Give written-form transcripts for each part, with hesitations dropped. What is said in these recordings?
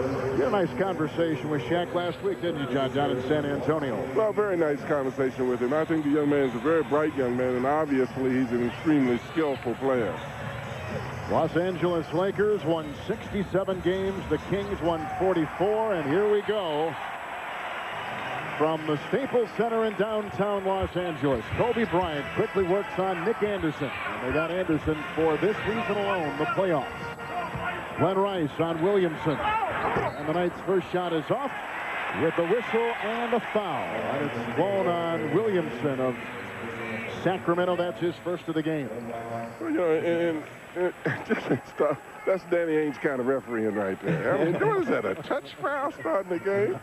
You had a nice conversation with Shaq last week, didn't you, John, down in San Antonio? Well, very nice conversation with him. I think the young man is a very bright young man, and obviously he's an extremely skillful player. Los Angeles Lakers won 67 games. The Kings won 44, and here we go. From the Staples Center in downtown Los Angeles, Kobe Bryant quickly works on Nick Anderson. And they got Anderson for this season alone, the playoffs. Glenn Rice on Williamson. And the Knights' first shot is off with the whistle and a foul. And it's blown on Williamson of Sacramento. That's his first of the game. Well, you know, and just stuff. That's Danny Ainge kind of refereeing right there. I mean, what is that, a touch foul starting the game?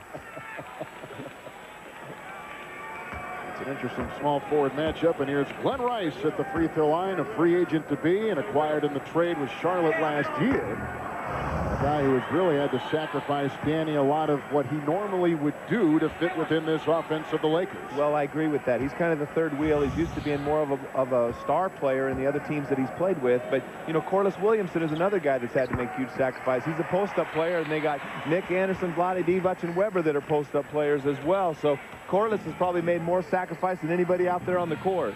It's an interesting small forward matchup, and here's Glenn Rice at the free throw line, a free agent to be and acquired in the trade with Charlotte last year. A guy who has really had to sacrifice, Danny, a lot of what he normally would do to fit within this offense of the Lakers. Well, I agree with that. He's kind of the third wheel. He's used to being more of a star player in the other teams that he's played with. But, you know, Corliss Williamson is another guy that's had to make huge sacrifice. He's a post-up player, and they got Nick Anderson, Vlade Divac, and Weber that are post-up players as well. So Corliss has probably made more sacrifice than anybody out there on the court.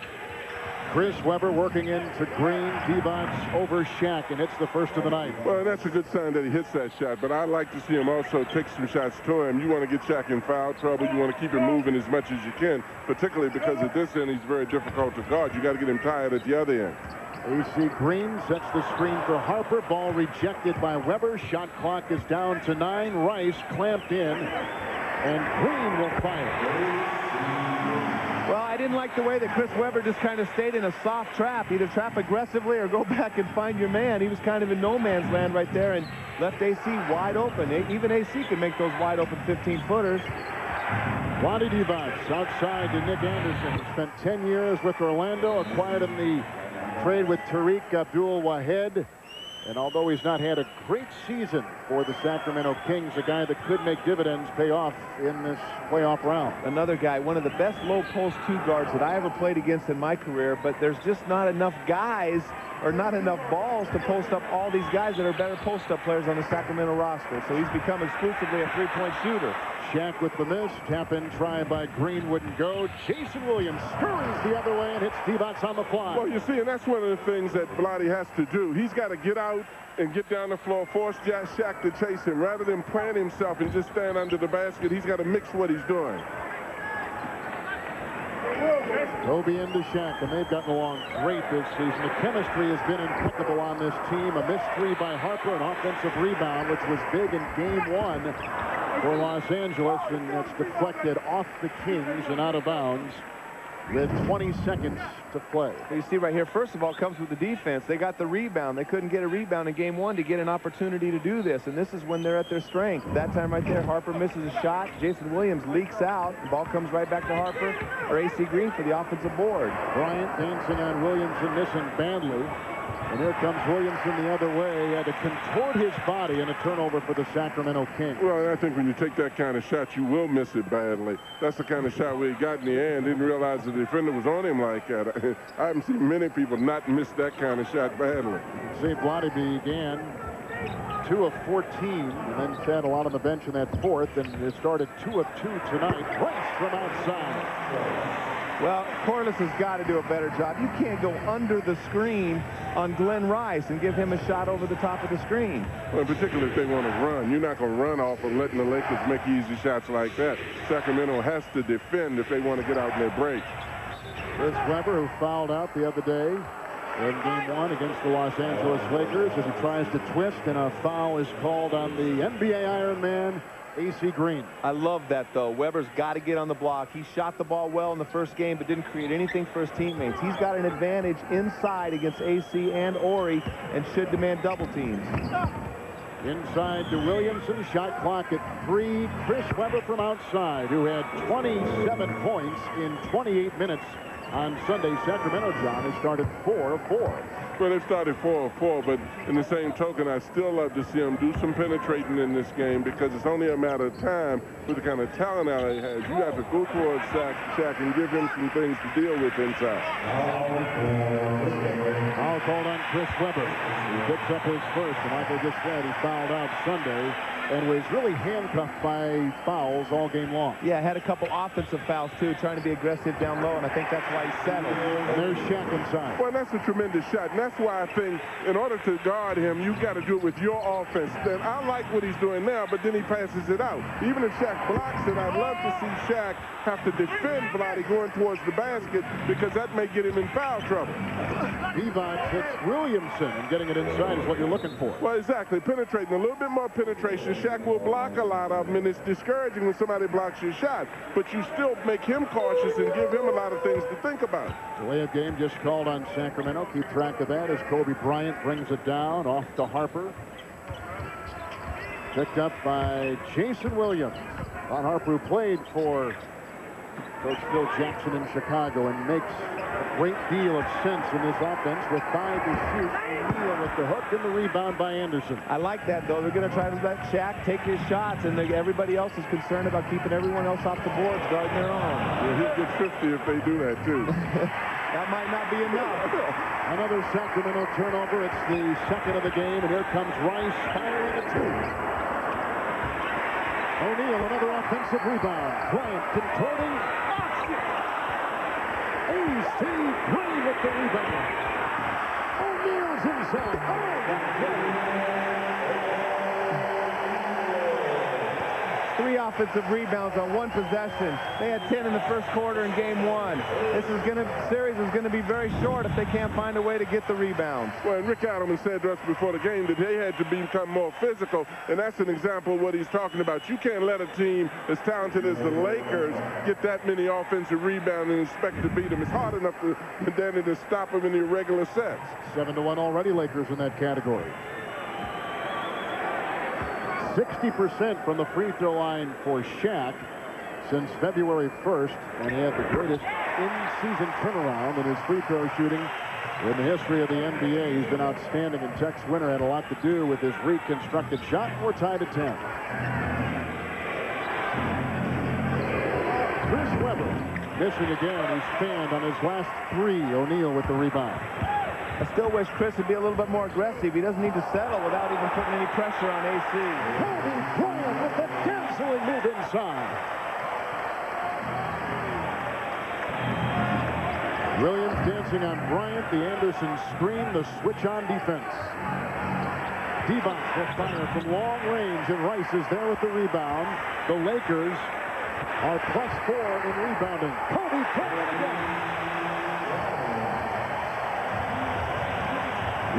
Chris Weber working into Green, Divac over Shaq, and hits the first of the night. Well, that's a good sign that he hits that shot, but I'd like to see him also take some shots to him. You want to get Shaq in foul trouble. You want to keep him moving as much as you can, particularly because at this end he's very difficult to guard. You got to get him tired at the other end. AC Green sets the screen for Harper. Ball rejected by Weber. Shot clock is down to 9. Rice clamped in, and Green will fire. Well, I didn't like the way that Chris Weber just kind of stayed in a soft trap. Either trap aggressively or go back and find your man. He was kind of in no man's land right there and left AC wide open. Even AC can make those wide open 15-footers. Vlade Divac outside to Nick Anderson. He spent 10 years with Orlando, acquired in the trade with Tariq Abdul-Wahed. And although he's not had a great season for the Sacramento Kings, a guy that could make dividends pay off in this playoff round. Another guy, one of the best low post two guards that I ever played against in my career, but there's just not enough guys or not enough balls to post up all these guys that are better post-up players on the Sacramento roster. So he's become exclusively a three-point shooter. Shaq with the miss. Tap-in try by Green wouldn't go. Jason Williams scurries the other way and hits Divac on the fly. Well, you see, and that's one of the things that Vlade has to do. He's got to get out and get down the floor, force Shaq to chase him. Rather than plant himself and just stand under the basket, he's got to mix what he's doing. Kobe into Shaq, and they've gotten along great this season. The chemistry has been impeccable on this team. A missed three by Harper, an offensive rebound, which was big in game 1 for Los Angeles, and that's deflected off the Kings and out of bounds with 20 seconds to play. So you see right here, first of all, it comes with the defense. They got the rebound. They couldn't get a rebound in game 1 to get an opportunity to do this, and this is when they're at their strength. That time right there, Harper misses a shot. Jason Williams leaks out. The ball comes right back to Harper or AC Green for the offensive board. Bryant dancing on Williamson, missing badly. And here comes Williamson the other way. He had to contort his body in a turnover for the Sacramento Kings. Well, I think when you take that kind of shot, you will miss it badly. That's the kind of shot where he got in the air and didn't realize the defender was on him like that. I haven't seen many people not miss that kind of shot badly. See, Vlade began 2 of 14 and then sat a lot on the bench in that fourth, and it started 2 of 2 tonight. Rice from outside. Well, Corliss has got to do a better job. You can't go under the screen on Glenn Rice and give him a shot over the top of the screen. Well, particularly if they want to run. You're not going to run off of letting the Lakers make easy shots like that. Sacramento has to defend if they want to get out in their break. Chris Weber, who fouled out the other day in game 1 against the Los Angeles Lakers as he tries to twist, and a foul is called on the NBA Iron Man, AC Green. I love that, though. Weber's got to get on the block. He shot the ball well in the first game, but didn't create anything for his teammates. He's got an advantage inside against AC and Ori and should demand double teams. Inside to Williamson. Shot clock at 3. Chris Weber from outside, who had 27 points in 28 minutes on Sunday. Sacramento, John, has started 4 of 4. Well, they've started 4 of 4, but in the same token, I still love to see him do some penetrating in this game because it's only a matter of time with the kind of talent that he has. You have to go towards Shaq and give him some things to deal with inside. Foul called on Chris Weber. He picks up his first, and like I just said, he fouled out Sunday and was really handcuffed by fouls all game long. Yeah, had a couple offensive fouls, too, trying to be aggressive down low, and I think that's why he settled. And there's Shaq inside. Well, that's a tremendous shot, and that's why I think in order to guard him, you've got to do it with your offense. Then I like what he's doing now, but then he passes it out. Even if Shaq blocks it, I'd love to see Shaq have to defend Vlade going towards the basket because that may get him in foul trouble. Divac hits Williamson, and getting it inside is what you're looking for. Well, exactly. Penetrating, a little bit more penetration. Shaq will block a lot of them, and it's discouraging when somebody blocks your shot. But you still make him cautious and give him a lot of things to think about. Delay of game just called on Sacramento. Keep track of that as Kobe Bryant brings it down off to Harper. Picked up by Jason Williams. Ron Harper, who played for Coach Phil Jackson in Chicago and makes a great deal of sense in this offense with 5 to shoot. O'Neal with the hook and the rebound by Anderson. I like that, though. They're going to try to let Shaq take his shots, and everybody else is concerned about keeping everyone else off the boards, guarding their own. Yeah, he'll get 50 if they do that, too. That might not be enough. Another Sacramento turnover. It's the second of the game, and here comes Rice firing a 2. O'Neal, another offensive rebound. Bryant controlling. Steve Gray with the rebound. O'Neal's inside. Oh, my God. 3 offensive rebounds on 1 possession. They had 10 in the first quarter in game 1. This series is going to be very short if they can't find a way to get the rebounds. Well, and Rick Adelman said to us before the game that they had to become more physical, and that's an example of what he's talking about. You can't let a team as talented as the Lakers get that many offensive rebounds and expect to beat them. It's hard enough to stop them in the irregular sets. 7-1 already, Lakers in that category. 60% from the free throw line for Shaq since February 1st, and he had the greatest in-season turnaround in his free throw shooting in the history of the NBA. He's been outstanding, and Tex Winter had a lot to do with his reconstructed shot. We're tied at 10. Chris Webber missing again. He's fanned on his last 3. O'Neal with the rebound. I still wish Chris would be a little bit more aggressive. He doesn't need to settle without even putting any pressure on AC. Kobe Bryant with the canceling move inside. Williams dancing on Bryant. The Anderson screen. The switch on defense. Divac will fire from long range, and Rice is there with the rebound. The Lakers are +4 in rebounding. Kobe Bryant again.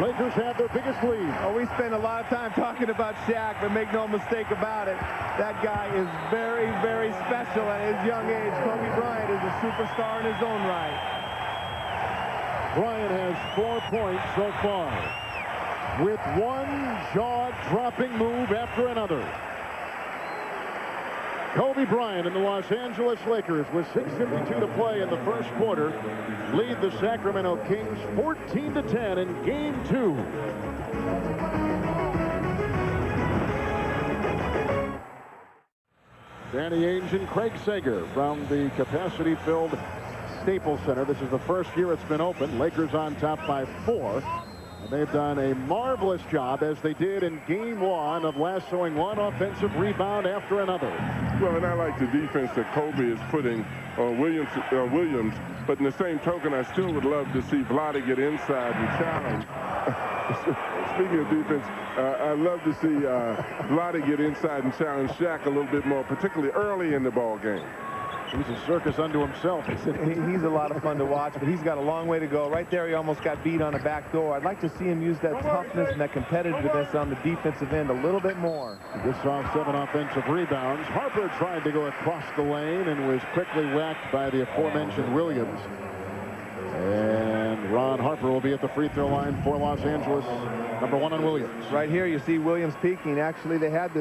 Lakers have their biggest lead. Oh, we spend a lot of time talking about Shaq, but make no mistake about it, that guy is very, very special at his young age. Kobe Bryant is a superstar in his own right. Bryant has 4 points so far, with one jaw-dropping move after another. Kobe Bryant and the Los Angeles Lakers, with 6:52 to play in the first quarter, lead the Sacramento Kings 14-10 in Game 2. Danny Ainge and Craig Sager from the capacity-filled Staples Center. This is the first year it's been open. Lakers on top by 4. And they've done a marvelous job, as they did in Game 1, of lassoing one offensive rebound after another. Well, and I like the defense that Kobe is putting on Williams, but in the same token, I still would love to see Vlade get inside and challenge. Speaking of defense, I'd love to see Vlade get inside and challenge Shaq a little bit more, particularly early in the ball game. He's a circus unto himself. He's a lot of fun to watch, but he's got a long way to go. Right there, he almost got beat on the back door. I'd like to see him use that toughness and that competitiveness on the defensive end a little bit more. He just saw 7 offensive rebounds. Harper tried to go across the lane and was quickly whacked by the aforementioned Williams. And Ron Harper will be at the free throw line for Los Angeles. Number 1 on Williams. Right here, you see Williams peeking. Actually, they had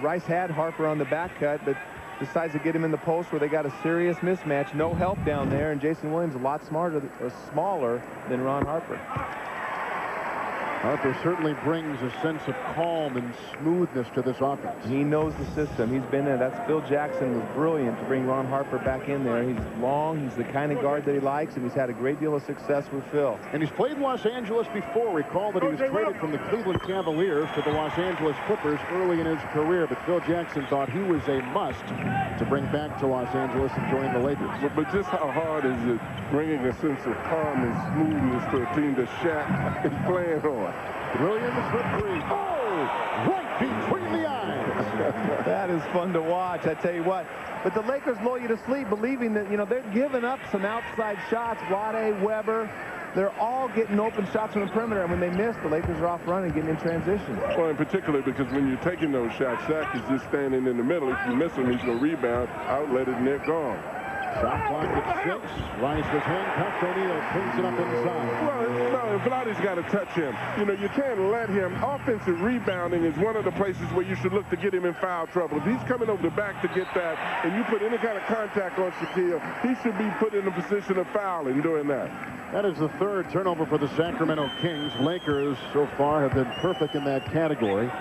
Rice had Harper on the back cut, but decides to get him in the post where they got a serious mismatch. No help down there, and Jason Williams a lot smaller than Ron Harper. Harper certainly brings a sense of calm and smoothness to this offense. He knows the system. He's been there. That's Phil Jackson was brilliant to bring Ron Harper back in there. He's long. He's the kind of guard that he likes, and he's had a great deal of success with Phil. And he's played in Los Angeles before. Recall that he was traded from the Cleveland Cavaliers to the Los Angeles Clippers early in his career, but Phil Jackson thought he was a must to bring back to Los Angeles and join the Lakers. But just how hard is it bringing a sense of calm and smoothness to a team that Shaq is playing on? Williams for three. Oh, right between the eyes. That is fun to watch, I tell you what. But the Lakers lull you to sleep believing that, you know, they're giving up some outside shots. Wade, Weber, they're all getting open shots from the perimeter. And when they miss, the Lakers are off running, getting in transition. Well, in particular, because when you're taking those shots, Shaq is just standing in the middle. If you miss him, he's going to rebound, outlet it, and they're gone. Shot clock at 6. Rice was handcuffed. O'Neal pins it up inside. Well, no, Vladdy's got to touch him. You know, you can't let him. Offensive rebounding is one of the places where you should look to get him in foul trouble. If he's coming over the back to get that, and you put any kind of contact on Shaquille, he should be put in a position of fouling doing that. That is the third turnover for the Sacramento Kings. Lakers so far have been perfect in that category.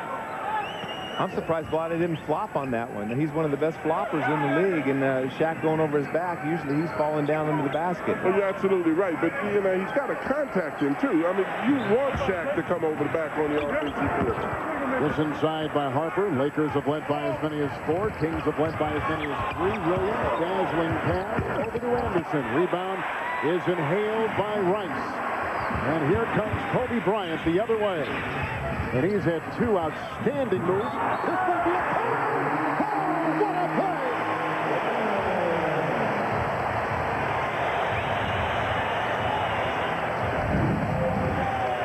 I'm surprised Vladdy didn't flop on that one. He's one of the best floppers in the league, and Shaq going over his back, usually he's falling down into the basket. Well, you're absolutely right, but, you know, he's got to contact him, too. I mean, you want Shaq to come over the back on the offensive board. This inside by Harper. Lakers have led by as many as 4. Kings have led by as many as 3. Williams, dazzling pass over to Anderson. Rebound is inhaled by Rice. And here comes Kobe Bryant the other way. And he's had 2 outstanding moves. This will be a play. Oh, what a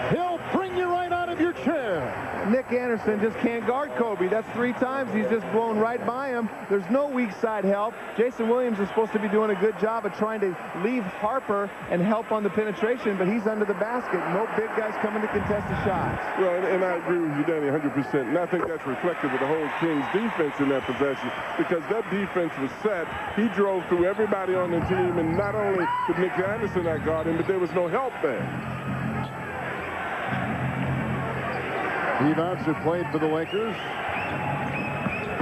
play! He'll bring you right out of your chair. Nick Anderson just can't guard Kobe. That's 3 times he's just blown right by him. There's no weak side help. Jason Williams is supposed to be doing a good job of trying to leave Harper and help on the penetration, but he's under the basket. No big guys coming to contest the shots. Well, and I agree with you, Danny, 100%. And I think that's reflective of the whole Kings defense in that possession, because that defense was set. He drove through everybody on the team, and not only did Nick Anderson not guard him, but there was no help there. Steve Outs, who played for the Lakers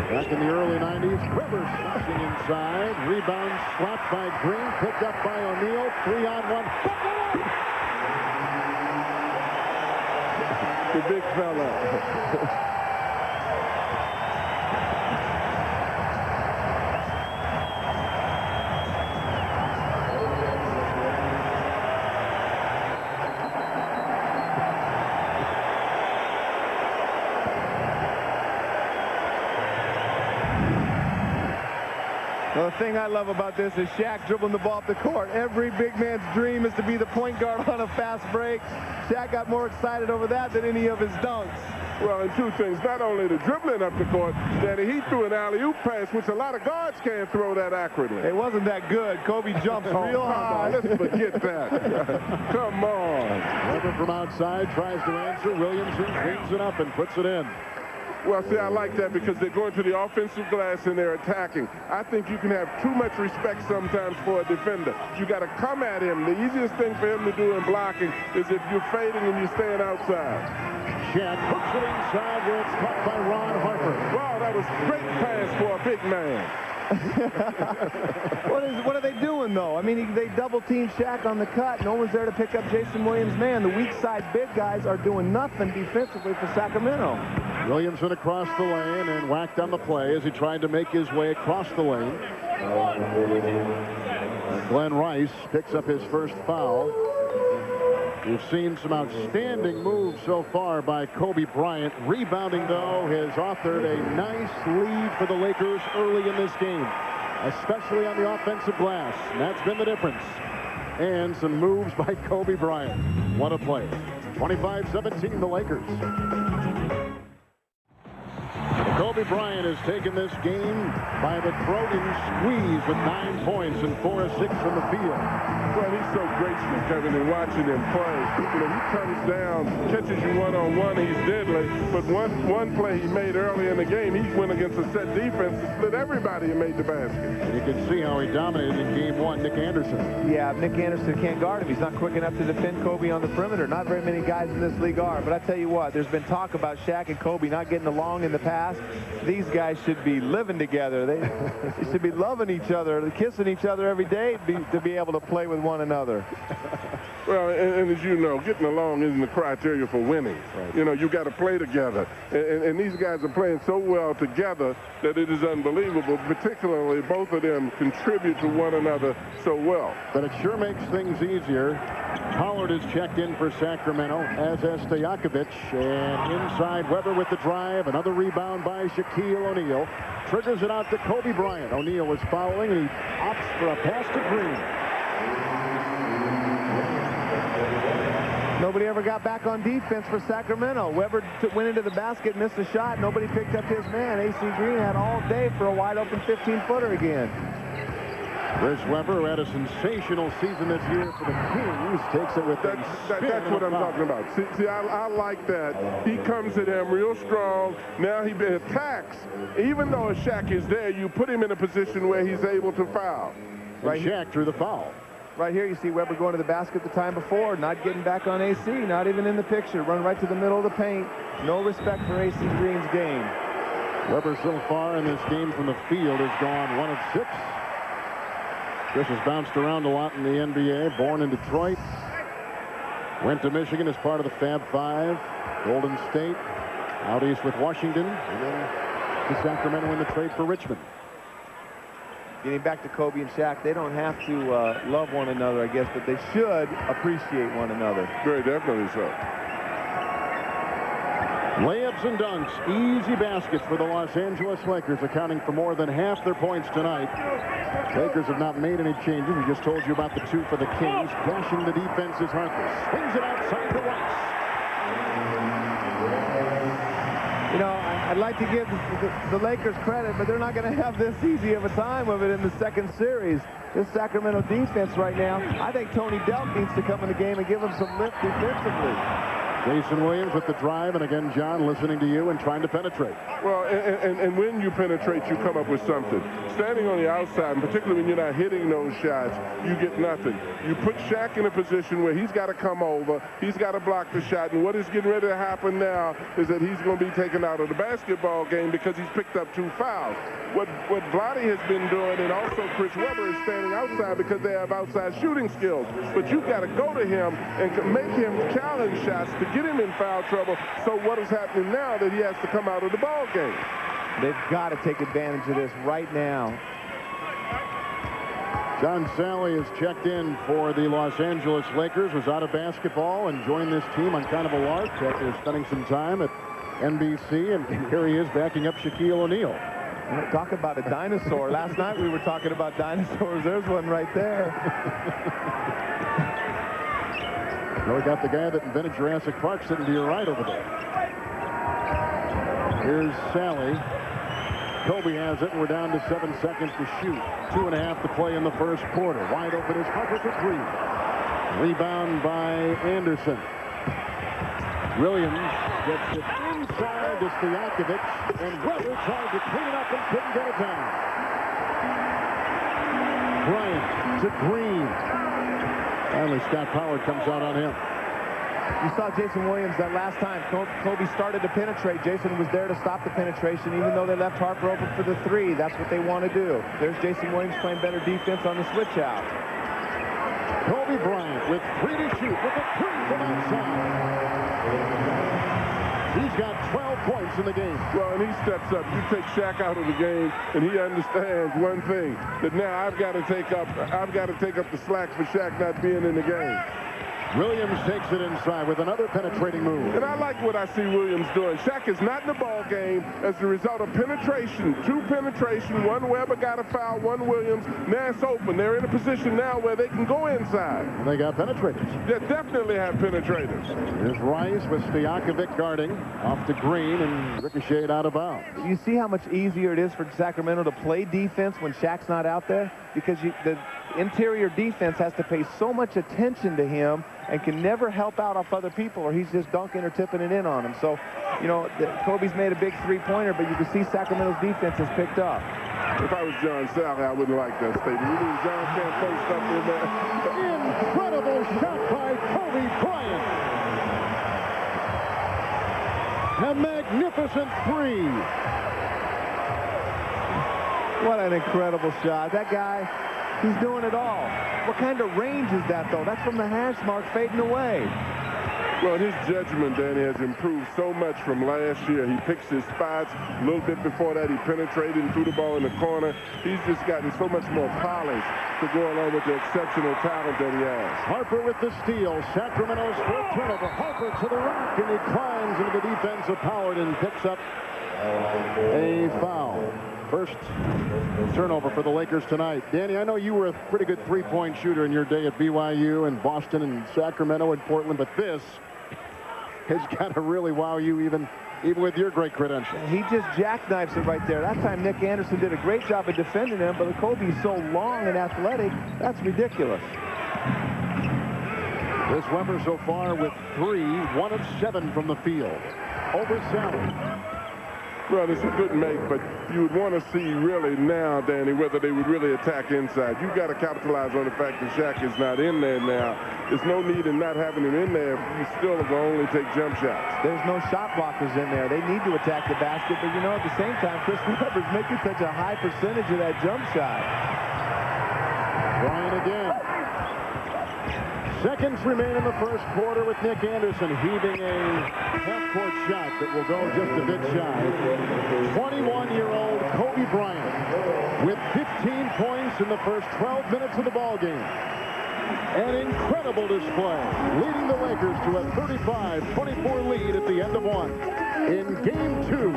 back in the early 90s. Rivers slashing inside. Rebound slapped by Green. Picked up by O'Neal. 3-on-1. The big fella. Well, the thing I love about this is Shaq dribbling the ball up the court. Every big man's dream is to be the point guard on a fast break. Shaq got more excited over that than any of his dunks. Well, and 2 things. Not only the dribbling up the court, Danny, he threw an alley-oop pass, which a lot of guards can't throw that accurately. It wasn't that good. Kobe jumps real high. Let's forget that. Come on. Weber from outside tries to answer. Williamson cleans it up and puts it in. Well, see, I like that because they're going to the offensive glass and they're attacking. I think you can have too much respect sometimes for a defender. You got to come at him. The easiest thing for him to do in blocking is if you're fading and you're staying outside. Shaq hooks it inside where it's caught by Ron Harper. Wow, that was a great pass for a big man. What are they doing, though? I mean, they double-team Shaq on the cut. No one's there to pick up Jason Williams' man. The weak side big guys are doing nothing defensively for Sacramento. Williamson across the lane and whacked on the play as he tried to make his way across the lane. And Glenn Rice picks up his first foul. We've seen some outstanding moves so far by Kobe Bryant. Rebounding, though, has authored a nice lead for the Lakers early in this game, especially on the offensive glass. And that's been the difference. And some moves by Kobe Bryant. What a play. 25-17, the Lakers. Kobe Kobe Bryant has taken this game by the throat and squeeze with 9 points and 4 of 6 from the field. Well, he's so graceful, Kevin, in watching him play. You know, he comes down, catches you one-on-one, he's deadly. But one play he made early in the game, he went against a set defense and split everybody and made the basket. And you can see how he dominated in game 1, Nick Anderson. Yeah, Nick Anderson can't guard him. He's not quick enough to defend Kobe on the perimeter. Not very many guys in this league are. But I tell you what, there's been talk about Shaq and Kobe not getting along in the past. These guys should be living together. They should be loving each other, kissing each other every day to be able to play with one another. Well, and as you know, getting along isn't the criteria for winning. Right. You know, you got to play together. And these guys are playing so well together that it is unbelievable. Particularly, both of them contribute to one another so well. But it sure makes things easier. Pollard is checked in for Sacramento, as has Stojakovic. And inside, Weber with the drive. Another rebound by Shaquille O'Neal. Triggers it out to Kobe Bryant. O'Neal was following, and he opts for a pass to Green. Nobody ever got back on defense for Sacramento. Weber went into the basket, missed a shot. Nobody picked up his man. AC Green had all day for a wide-open 15-footer again. Chris Weber, who had a sensational season this year for the Kings, takes it with that's what I'm talking about. See, I like that. He comes at him real strong. Now he attacks. Even though Shaq is there, you put him in a position where he's able to foul. Right, Shaq drew the foul. Right here, you see Weber going to the basket the time before, not getting back on AC, not even in the picture. Run right to the middle of the paint. No respect for AC Green's game. Weber so far in this game from the field has gone 1 of 6. Chris has bounced around a lot in the NBA. Born in Detroit. Went to Michigan as part of the Fab Five. Golden State. Out east with Washington. And then to Sacramento in the trade for Richmond. Getting back to Kobe and Shaq, they don't have to love one another, I guess, but they should appreciate one another. Very definitely so. Layups and dunks, easy baskets for the Los Angeles Lakers, accounting for more than half their points tonight. Lakers have not made any changes. We just told you about the 2 for the Kings. Crashing the defense is Harper. Swings it outside to Rice. You know, I'd like to give the Lakers credit, but they're not going to have this easy of a time of it in the second series. This Sacramento defense right now, I think Tony Delk needs to come in the game and give them some lift defensively. Jason Williams with the drive, and again, John, listening to you and trying to penetrate. Well, and when you penetrate, you come up with something. Standing on the outside, and particularly when you're not hitting those shots, you get nothing. You put Shaq in a position where he's got to come over, he's got to block the shot, and what is getting ready to happen now is that he's going to be taken out of the basketball game because he's picked up 2 fouls. What Blotty has been doing, and also Chris Webber, is standing outside because they have outside shooting skills. But you've got to go to him and make him challenge shots to get him in foul trouble. So what is happening now that he has to come out of the ball game? They've got to take advantage of this right now. John Sally is checked in for the Los Angeles Lakers, was out of basketball and joined this team on kind of a lark after spending some time at NBC, and here he is backing up Shaquille O'Neal. Talk about a dinosaur. Last night we were talking about dinosaurs. There's one right there. Well, we got the guy that invented Jurassic Park sitting to your right over there. Here's Sally. Kobe has it, and we're down to 7 seconds to shoot. 2.5 to play in the first quarter. Wide open is Harper for 3. Rebound by Anderson. Williams gets it inside to Stojakovic, and Weber tried to clean it up and couldn't get it down. Bryant to Green. Finally, Scott Pollard comes out on him. You saw Jason Williams that last time. Kobe started to penetrate. Jason was there to stop the penetration, even though they left Harper open for the 3. That's what they want to do. There's Jason Williams playing better defense on the switch out. Kobe Bryant with 3 to shoot with a 3 from outside. He's got 12 points in the game. Well, and he steps up. You take Shaq out of the game, and he understands one thing, that now I've got to take up the slack for Shaq not being in the game. Williams takes it inside with another penetrating move. And I like what I see Williams doing. Shaq is not in the ball game as a result of penetration. 2 penetration. One Weber got a foul, one Williams. Now it's open. They're in a position now where they can go inside. And they got penetrators. They definitely have penetrators. Here's Rice with Stojakovic guarding off the green and ricocheted out of bounds. You see how much easier it is for Sacramento to play defense when Shaq's not out there? Because the interior defense has to pay so much attention to him and can never help out off other people, or he's just dunking or tipping it in on him. So, you know, Kobe's made a big three-pointer, but you can see Sacramento's defense has picked up. If I was John Sally, I wouldn't like that statement. You mean John can't post up in there? Incredible shot by Kobe Bryant. A magnificent 3. What an incredible shot. That guy, he's doing it all. What kind of range is that, though? That's from the hash mark fading away. Well, his judgment, Danny, has improved so much from last year. He picks his spots. A little bit before that, he penetrated and threw the ball in the corner. He's just gotten so much more polish to go along with the exceptional talent that he has. Harper with the steal. Sacramento's fourth turnover. Harper to the rack, and he climbs into the defense of Howard and picks up a foul. First turnover for the Lakers tonight. Danny, I know you were a pretty good three-point shooter in your day at BYU and Boston and Sacramento and Portland, but this has got to really wow you even with your great credentials. He just jackknifes it right there. That time Nick Anderson did a great job of defending him, but Kobe's so long and athletic, that's ridiculous. This Weber so far with 3, 1 of 7 from the field. Over Sally. Well, it's a good make, but you would want to see really now, Danny, whether they would really attack inside. You've got to capitalize on the fact that Shaq is not in there now. There's no need in not having him in there if you still are going to only take jump shots. There's no shot blockers in there. They need to attack the basket, but, you know, at the same time, Chris Webber's making such a high percentage of that jump shot. Bryant again. Seconds remain in the first quarter with Nick Anderson heaving a half-court shot that will go just a bit shy. 21-year-old Kobe Bryant with 15 points in the first 12 minutes of the ballgame. An incredible display, leading the Lakers to a 35-24 lead at the end of 1 in Game 2.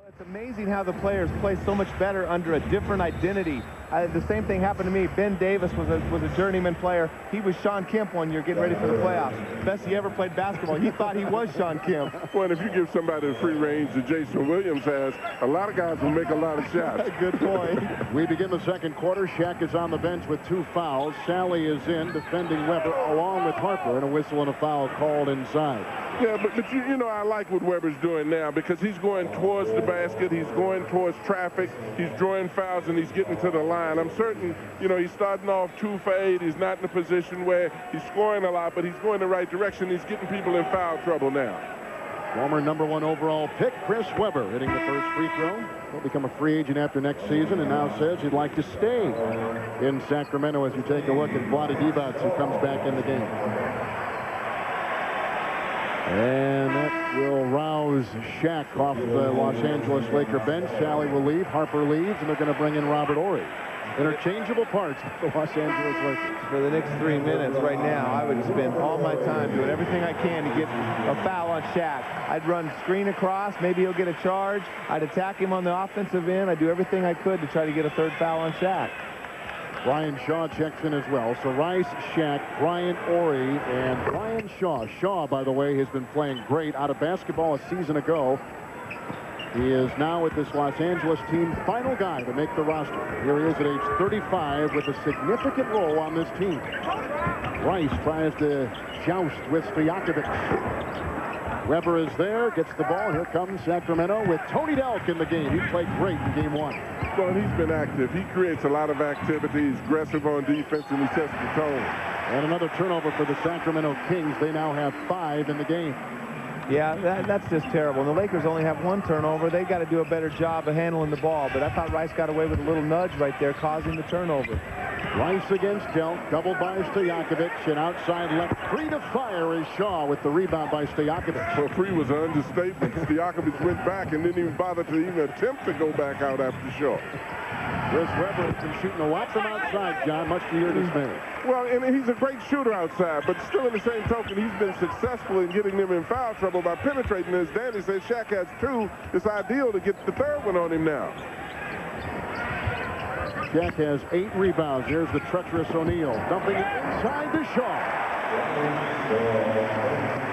It's amazing how the players play so much better under a different identity. The same thing happened to me. Ben Davis was a journeyman player. He was Sean Kemp one year getting ready for the playoffs. Best he ever played basketball. He thought he was Sean Kemp. Well, if you give somebody the free range that Jason Williams has, a lot of guys will make a lot of shots. Good point. We begin the second quarter. Shaq is on the bench with 2 fouls. Sally is in defending Weber along with Harper, and a whistle and a foul called inside. Yeah, but you know, I like what Weber's doing now because he's going towards the basket. He's going towards traffic. He's drawing fouls, and he's getting to the line. I'm certain, you know, he's starting off 2 for 8. He's not in a position where he's scoring a lot, but he's going the right direction. He's getting people in foul trouble now. Former #1 overall pick, Chris Webber, hitting the first free throw. He'll become a free agent after next season and now says he'd like to stay in Sacramento as you take a look at Vlade Divac, who comes back in the game. And that will rouse Shaq off the Los Angeles Laker bench. Sally will leave, Harper leaves, and they're going to bring in Robert Horry. Interchangeable parts of the Los Angeles Lakers. For the next 3 minutes right now, I would spend all my time doing everything I can to get a foul on Shaq. I'd run screen across, maybe he'll get a charge. I'd attack him on the offensive end. I'd do everything I could to try to get a 3rd foul on Shaq. Brian Shaw checks in as well. So Rice, Shaq, Brian Horry, and Brian Shaw. Shaw, by the way, has been playing great out of basketball a season ago. He is now with this Los Angeles team, final guy to make the roster. Here he is at age 35 with a significant role on this team. Rice tries to joust with Stojakovic. Weber is there, gets the ball. Here comes Sacramento with Tony Delk in the game. He played great in Game 1. Well, he's been active. He creates a lot of activity. He's aggressive on defense, and he sets the tone. And another turnover for the Sacramento Kings. They now have 5 in the game. Yeah, that's just terrible. And the Lakers only have 1 turnover. They've got to do a better job of handling the ball. But I thought Rice got away with a little nudge right there, causing the turnover. Rice against Delk, doubled by Stojakovic, and outside left, free to fire is Shaw with the rebound by Stojakovic. Well, free was an understatement. Stojakovic went back and didn't even bother to even attempt to go back out after Shaw. Chris Webber has been shooting a lot from outside, John, much to your dismay. Well, and he's a great shooter outside, but still in the same token, he's been successful in getting them in foul trouble by penetrating. As Danny says, Shaq has 2. It's ideal to get the 3rd one on him now. Shaq has 8 rebounds. Here's the treacherous O'Neal, dumping it inside to Shaw.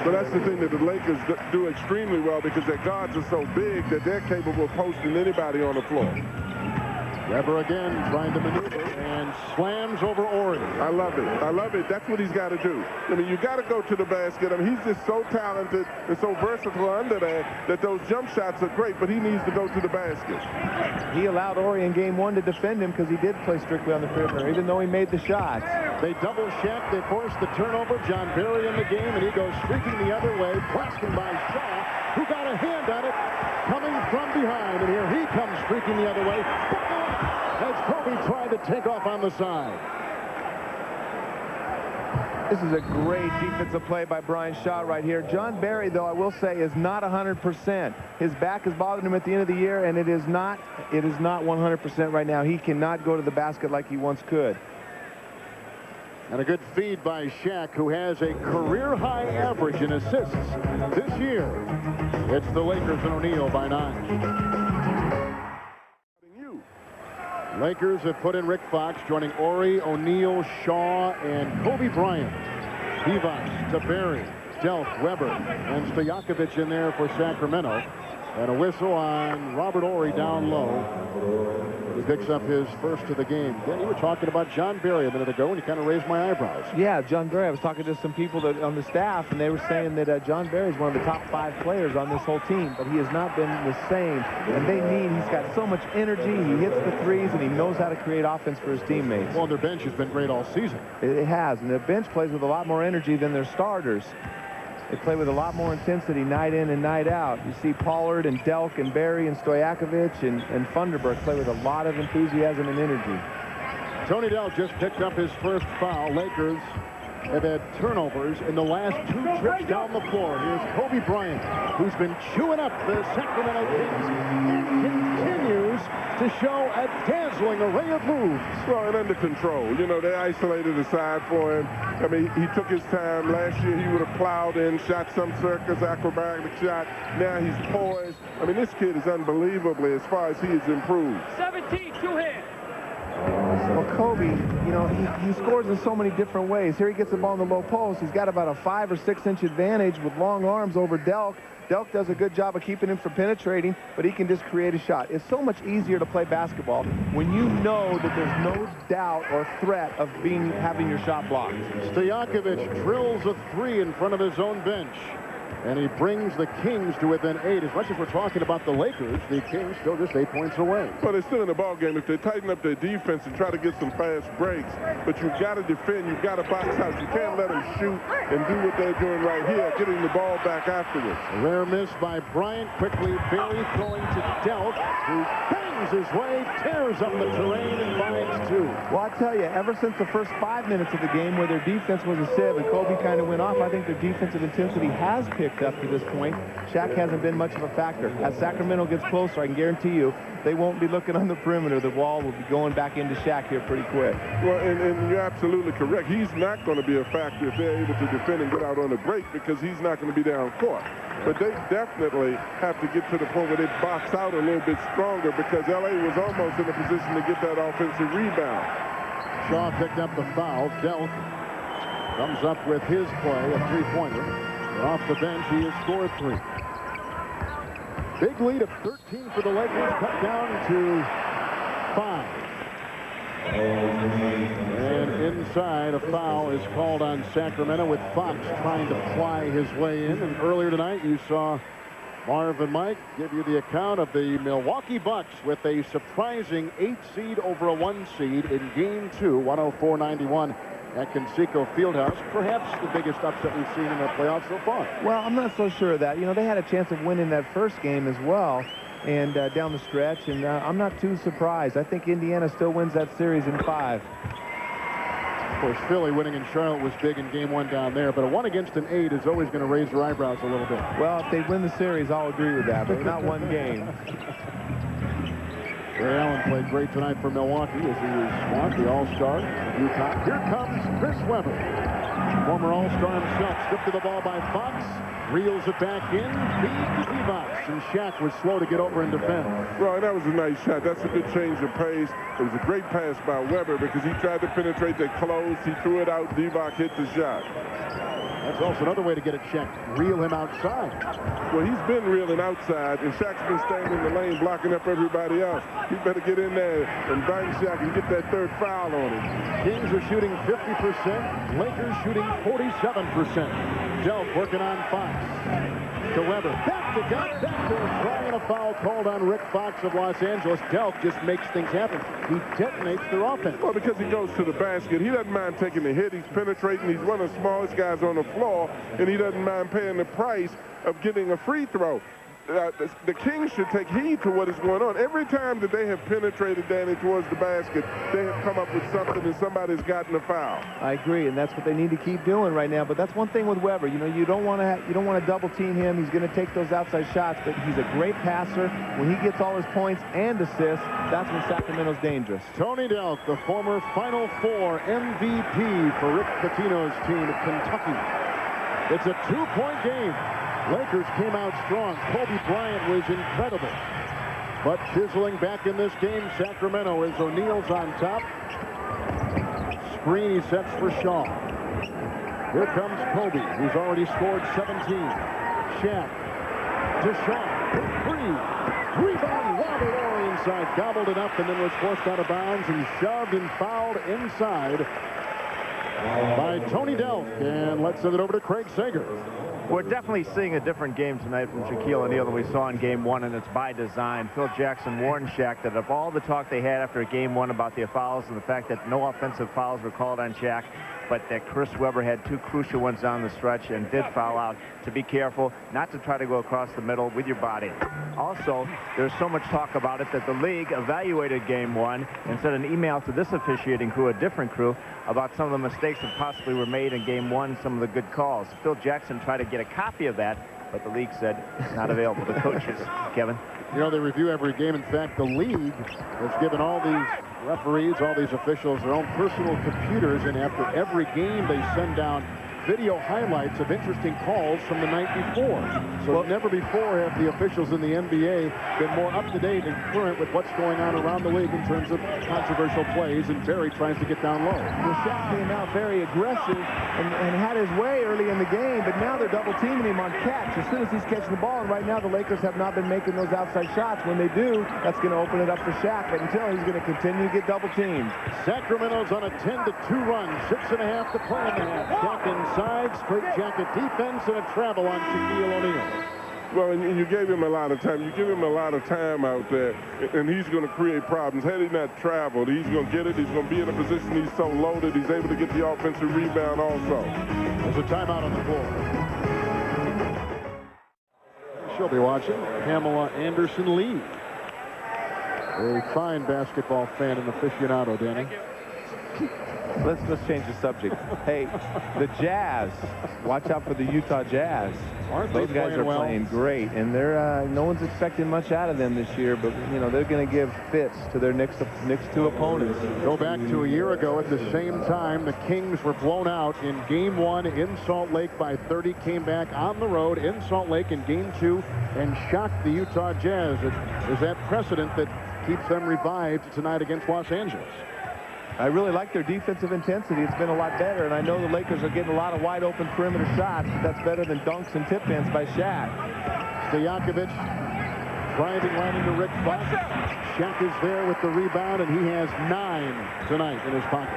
But that's the thing that the Lakers do extremely well, because their guards are so big that they're capable of posting anybody on the floor. Webber again trying to maneuver and slams over Ori. I love it. I love it. That's what he's got to do. I mean, you got to go to the basket. I mean, he's just so talented and so versatile under there that those jump shots are great, but he needs to go to the basket. He allowed Ori in game 1 to defend him because he did play strictly on the perimeter, even though he made the shots. They double Shaq. They force the turnover. John Barry in the game, and he goes streaking the other way, blasting by Shaw, who got a hand on it, coming from behind. And here he comes streaking the other way. As Kobe tried to take off on the side. This is a great defensive play by Brian Shaw right here. John Barry, though, I will say, is not 100%. His back has bothered him at the end of the year, and it is not 100% right now. He cannot go to the basket like he once could. And a good feed by Shaq, who has a career-high average in assists this year. It's the Lakers and O'Neal by 9. Lakers have put in Rick Fox, joining Ori, O'Neal, Shaw, and Kobe Bryant. Vivas to Barry, Delk, Webber, and Stojakovic in there for Sacramento. And a whistle on Robert Ori down low. He picks up his first of the game. Then you were talking about John Barry a minute ago, and you kind of raised my eyebrows. Yeah, John Barry. I was talking to some people on the staff, and they were saying that John Barry is one of the top 5 players on this whole team, but he has not been the same. And they mean he's got so much energy. He hits the threes, and he knows how to create offense for his teammates. Well, their bench has been great all season. It has, and their bench plays with a lot more energy than their starters. They play with a lot more intensity night in and night out. You see Pollard and Delk and Barry and Stojakovic and Funderburk play with a lot of enthusiasm and energy. Tony Delk just picked up his first foul. Lakers have had turnovers in the last 2 trips down the floor. Here's Kobe Bryant, who's been chewing up the Sacramento Kings and continues to show a dazzling array of moves. Well, and under control. You know, they isolated the side for him. I mean, he took his time. Last year, he would have plowed in, shot some circus acrobatic shot. Now he's poised. I mean, this kid is unbelievably, as far as he has improved. 17, 2 hands. Well, Kobe, you know, he scores in so many different ways. Here he gets the ball in the low post. He's got about a 5 or 6 inch advantage with long arms over Delk. Delk does a good job of keeping him from penetrating, but he can just create a shot. It's so much easier to play basketball when you know that there's no doubt or threat of having your shot blocked. Stojakovic drills a 3 in front of his own bench. And he brings the Kings to within 8. As much as we're talking about the Lakers, the Kings still just 8 points away. Well, they're still in the ball game if they tighten up their defense and try to get some fast breaks. But you've got to defend. You've got to box out. You can't let them shoot and do what they're doing right here, getting the ball back afterwards. A rare miss by Bryant. Quickly, Barry throwing to Delk, who bangs his way, tears up the terrain, and finds 2. Well, I tell you, ever since the first 5 minutes of the game where their defense was a sieve and Kobe kind of went off, I think their defensive intensity has picked up to this point. Shaq hasn't been much of a factor. As Sacramento gets closer, I can guarantee you they won't be looking on the perimeter. The ball will be going back into Shaq here pretty quick. Well, and you're absolutely correct. He's not going to be a factor if they're able to defend and get out on the break, because he's not going to be down court. But they definitely have to get to the point where they box out a little bit stronger, because L.A. was almost in a position to get that offensive rebound. Shaw picked up the foul. Delk comes up with his play, a 3-pointer. And off the bench, he has scored 3. Big lead of 13 for the Lakers, cut down to 5. And inside, a foul is called on Sacramento, with Fox trying to ply his way in. And earlier tonight, you saw Marv and Mike give you the account of the Milwaukee Bucks with a surprising 8 seed over a 1 seed in Game 2, 104-91. At Conseco Fieldhouse, perhaps the biggest upset we've seen in the playoffs so far. Well, I'm not so sure of that. You know, they had a chance of winning that first game as well, and down the stretch, and I'm not too surprised. I think Indiana still wins that series in 5. course, Philly winning in Charlotte was big in Game 1 down there, but a 1 against an 8 is always going to raise your eyebrows a little bit. Well, if they win the series, I'll agree with that, but not one game. Ray Allen played great tonight for Milwaukee as he was swamped, the All-Star. Utah. Here comes Chris Webber. Former All-Star himself, stripped to the ball by Fox, reels it back in, feed to Divac, and Shaq was slow to get over and defend. Well, that was a nice shot. That's a good change of pace. It was a great pass by Webber because he tried to penetrate that close. He threw it out. Divac hit the shot. That's also another way to get it checked. Reel him outside. Well, he's been reeling outside, and Shaq's been standing in the lane blocking up everybody else. He better get in there and bang Shaq and get that third foul on him. Kings are shooting 50%. Lakers shooting 47%. Delk working on Fox. To Webber. Back to Delk. Back to trying a foul called on Rick Fox of Los Angeles. Delk just makes things happen. He detonates their offense. Well, because he goes to the basket. He doesn't mind taking the hit. He's penetrating. He's one of the smallest guys on the floor, and he doesn't mind paying the price of getting a free throw. The Kings should take heed to what is going on. Every time that they have penetrated, Danny, towards the basket, they have come up with something and somebody's gotten a foul. I agree, and that's what they need to keep doing right now. But that's one thing with Webber. You know, you don't want to double team him. He's going to take those outside shots, but he's a great passer. When he gets all his points and assists, that's when Sacramento's dangerous. Tony Delk, the former Final Four MVP for Rick Pitino's team at Kentucky. It's a 2-point game. Lakers came out strong. Kobe Bryant was incredible. But chiseling back in this game, Sacramento, as O'Neal's on top. Screen he sets for Shaw. Here comes Kobe, who's already scored 17. Shaq to Shaw. Free. Rebound. Robert Horry inside. Gobbled it up and then was forced out of bounds and shoved and fouled inside by Tony Delk. And let's send it over to Craig Sager. We're definitely seeing a different game tonight from Shaquille O'Neal than we saw in Game 1, and it's by design. Phil Jackson warned Shaq that of all the talk they had after Game 1 about the fouls and the fact that no offensive fouls were called on Shaq, but that Chris Webber had 2 crucial ones down the stretch and did foul out, to be careful not to try to go across the middle with your body. Also, there's so much talk about it that the league evaluated Game 1 and sent an email to this officiating crew, a different crew, about some of the mistakes that possibly were made in Game 1, some of the good calls. Phil Jackson tried to get a copy of that, but the league said it's not available to coaches. Kevin? You know, they review every game. In fact, the league has given all these referees, all these officials, their own personal computers, and after every game they send down video highlights of interesting calls from the night before. So never before have the officials in the NBA been more up-to-date and current with what's going on around the league in terms of controversial plays, and Barry tries to get down low. Well, Shaq came out very aggressive and had his way early in the game, but now they're double-teaming him on catch as soon as he's catching the ball, and right now the Lakers have not been making those outside shots. When they do, that's going to open it up for Shaq, but until he's going to continue to get double-teamed. Sacramento's on a 10-2 run, 6.5 to play in the half. Shaq inside, straight jacket defense, and a travel on Shaquille O'Neal. Well, and you gave him a lot of time. You give him a lot of time out there, and he's going to create problems. Had he not traveled, he's going to get it. He's going to be in a position he's so loaded, he's able to get the offensive rebound also. There's a timeout on the floor. She'll be watching Pamela Anderson-Lee. A fine basketball fan and aficionado, Danny. Let's change the subject. Hey, the Jazz. Watch out for the Utah Jazz. Those guys are playing great, and they're no one's expecting much out of them this year. But you know they're going to give fits to their next 2 opponents. Go back to a year ago at the same time, the Kings were blown out in Game 1 in Salt Lake by 30. Came back on the road in Salt Lake in Game 2 and shocked the Utah Jazz. There's that precedent that keeps them revived tonight against Los Angeles. I really like their defensive intensity. It's been a lot better, and I know the Lakers are getting a lot of wide-open perimeter shots. But that's better than dunks and tip-ins by Shaq. Stojakovic driving right into Rick Fox. Shaq is there with the rebound, and he has 9 tonight in his pocket.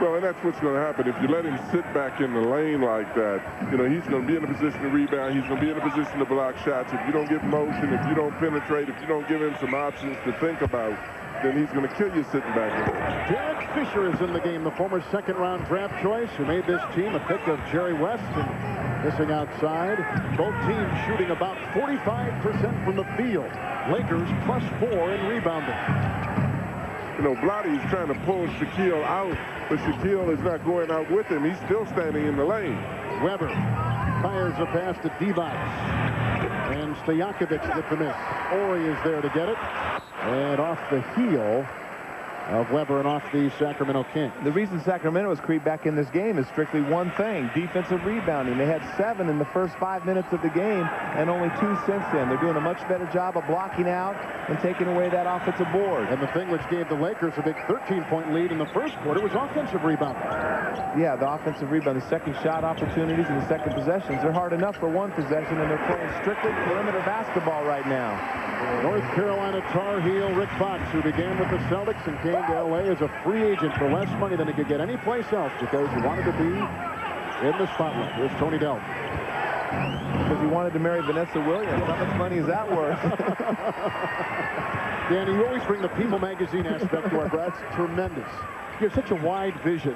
Well, and that's what's going to happen. If you let him sit back in the lane like that, you know, he's going to be in a position to rebound. He's going to be in a position to block shots. If you don't get motion, if you don't penetrate, if you don't give him some options to think about, then he's going to kill you sitting back there. Derek Fisher is in the game, the former second-round draft choice who made this team a pick of Jerry West and missing outside. Both teams shooting about 45% from the field. Lakers +4 in rebounding. you know, Blotty is trying to pull Shaquille out, but Shaquille is not going out with him. He's still standing in the lane. Weber fires a pass to Divac. And Stojakovic gets the miss. Ori is there to get it. And off the heel of Weber and off the Sacramento Kings. The reason Sacramento has creeped back in this game is strictly one thing: defensive rebounding. They had 7 in the first 5 minutes of the game and only 2 since then. They're doing a much better job of blocking out and taking away that offensive board. And the thing which gave the Lakers a big 13-point lead in the first quarter was offensive rebounding. Yeah, the offensive rebound, the second shot opportunities and the second possessions. They're hard enough for one possession, and they're playing strictly perimeter basketball right now. North Carolina Tar Heel Rick Fox, who began with the Celtics and came to L.A. as a free agent for less money than he could get anyplace else because he wanted to be in the spotlight. Here's Tony Delk. Because he wanted to marry Vanessa Williams. How much money is that worth? Danny, you always bring the People magazine aspect to our broadcast. It's tremendous. You have such a wide vision.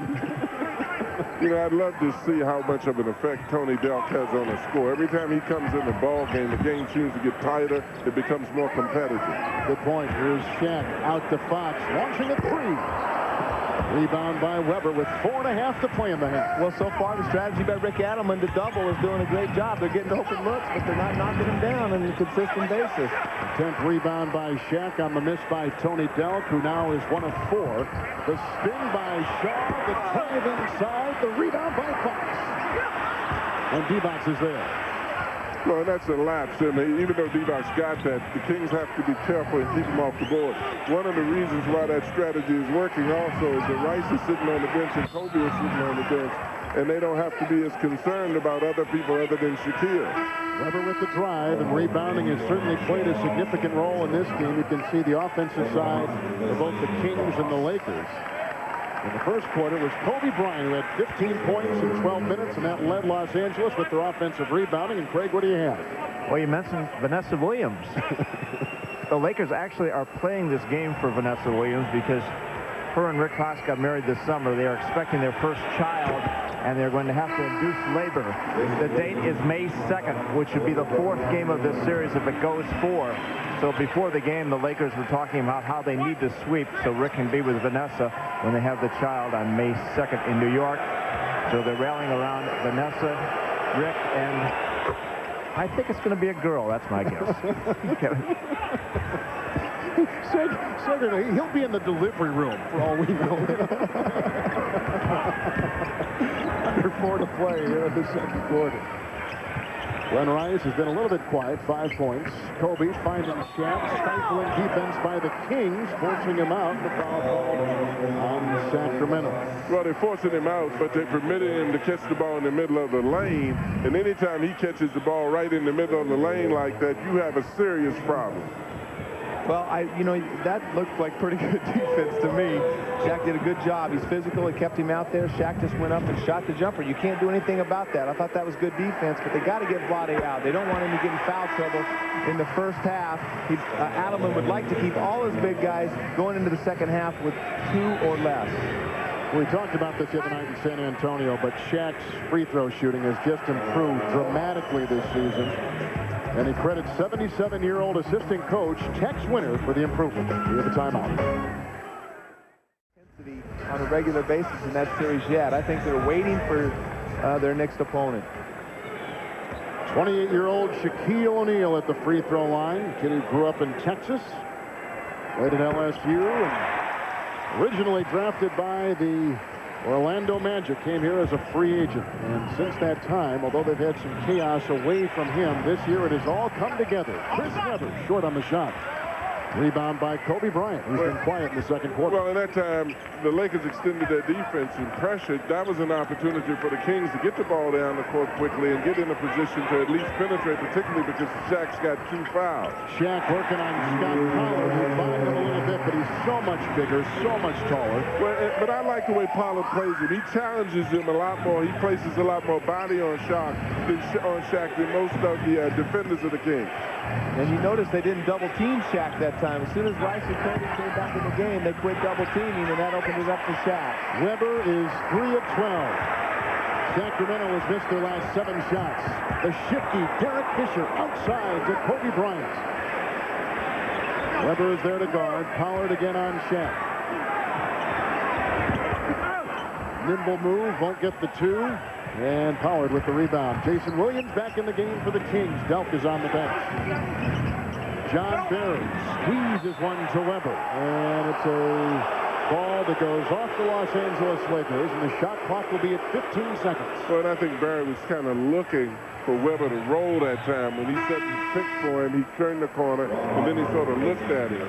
You know, I'd love to see how much of an effect Tony Delk has on a score. Every time he comes in the ball game, the game seems to get tighter. It becomes more competitive. Good point. Here's Shaq out to Fox, launching a 3. Rebound by Weber with 4.5 to play in the half. Well, so far the strategy by Rick Adelman to double is doing a great job. They're getting open looks, but they're not knocking them down on a consistent basis. 10th rebound by Shaq on the miss by Tony Delk, who now is 1 of 4. The spin by Shaw, the drive inside, the rebound by Fox. And D-Box is there. Well, that's a lapse, and even though D-Box got that, the Kings have to be careful and keep him off the board. One of the reasons why that strategy is working also is that Rice is sitting on the bench and Kobe is sitting on the bench, and they don't have to be as concerned about other people other than Shaquille. Weber with the drive, and rebounding has certainly played a significant role in this game. You can see the offensive side of both the Kings and the Lakers. In the first quarter was Kobe Bryant, who had 15 points in 12 minutes, and that led Los Angeles with their offensive rebounding. And Craig, what do you have? Well, you mentioned Vanessa Williams. The Lakers actually are playing this game for Vanessa Williams because her and Rick Fox got married this summer. They are expecting their first child, and they're going to have to induce labor. The date is May 2nd, which would be the 4th game of this series if it goes 4. So before the game, the Lakers were talking about how they need to sweep so Rick can be with Vanessa when they have the child on May 2nd in New York. So they're rallying around Vanessa, Rick, and I think it's going to be a girl. That's my guess. He'll be in the delivery room for all we know. Under 4 to play here in the second quarter. Glenn Rice has been a little bit quiet, 5 points. Kobe finding Shaq, stifling defense by the Kings, forcing him out. The foul call on Sacramento. Well, they're forcing him out, but they're permitting him to catch the ball in the middle of the lane. And anytime he catches the ball right in the middle of the lane like that, you have a serious problem. Well, that looked like pretty good defense to me. Shaq did a good job. He's physical. He kept him out there. Shaq just went up and shot the jumper. You can't do anything about that. I thought that was good defense, but they got to get Vlade out. They don't want him to get in foul trouble in the first half. Adelman would like to keep all his big guys going into the second half with 2 or less. We talked about this the other night in San Antonio, but Shaq's free throw shooting has just improved dramatically this season. And he credits 77-year-old assistant coach Tex Winter for the improvement. We have a timeout. On a regular basis in that series yet. I think they're waiting for their next opponent. 28-year-old Shaquille O'Neal at the free throw line. Kid who grew up in Texas, played at LSU, and originally drafted by the Orlando Magic, came here as a free agent. And since that time, although they've had some chaos away from him, this year it has all come together. Chris Webber short on the shot. Rebound by Kobe Bryant, who's been quiet in the second quarter. Well, in that time, the Lakers extended their defense and pressured. That was an opportunity for the Kings to get the ball down the court quickly and get in a position to at least penetrate, particularly because Shaq's got 2 fouls. Shaq working on Scott Pollard, who bothered him a little bit, but he's so much bigger, so much taller. Well, but I like the way Pollard plays him. He challenges him a lot more. He places a lot more body on Shaq than most of the defenders of the Kings. And you notice they didn't double team Shaq that time. As soon as Rice and Kobe came back in the game, they quit double teaming, and that opened it up for Shaq. Weber is 3 of 12. Sacramento has missed their last 7 shots. The shifty Derek Fisher outside to Kobe Bryant. Weber is there to guard. Pollard again on Shaq. Nimble move, won't get the 2. And Pollard with the rebound. Jason Williams back in the game for the Kings. Delk is on the bench. John Barry squeezes one to Weber. And it's a ball that goes off the Los Angeles Lakers, and the shot clock will be at 15 seconds. Well, and I think Barry was kind of looking for Weber to roll that time. When he said he picked for him, he turned the corner, and then he sort of looked at him.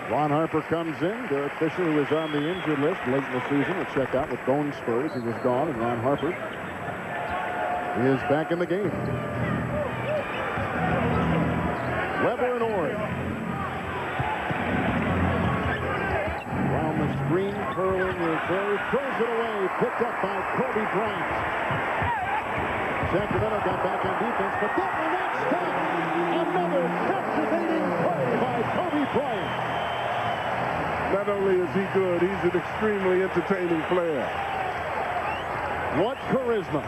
Ron Harper comes in. Derek Fisher, who was on the injured list late in the season, will check out with bone spurs. He was gone, and Ron Harper is back in the game. Weber and Ori. Around the screen, curling is there. Throws it away. Picked up by Kobe Bryant. Sacramento got back on defense, but that will not stop. Another captivating play by Kobe Bryant. Not only is he good, he's an extremely entertaining player. What charisma.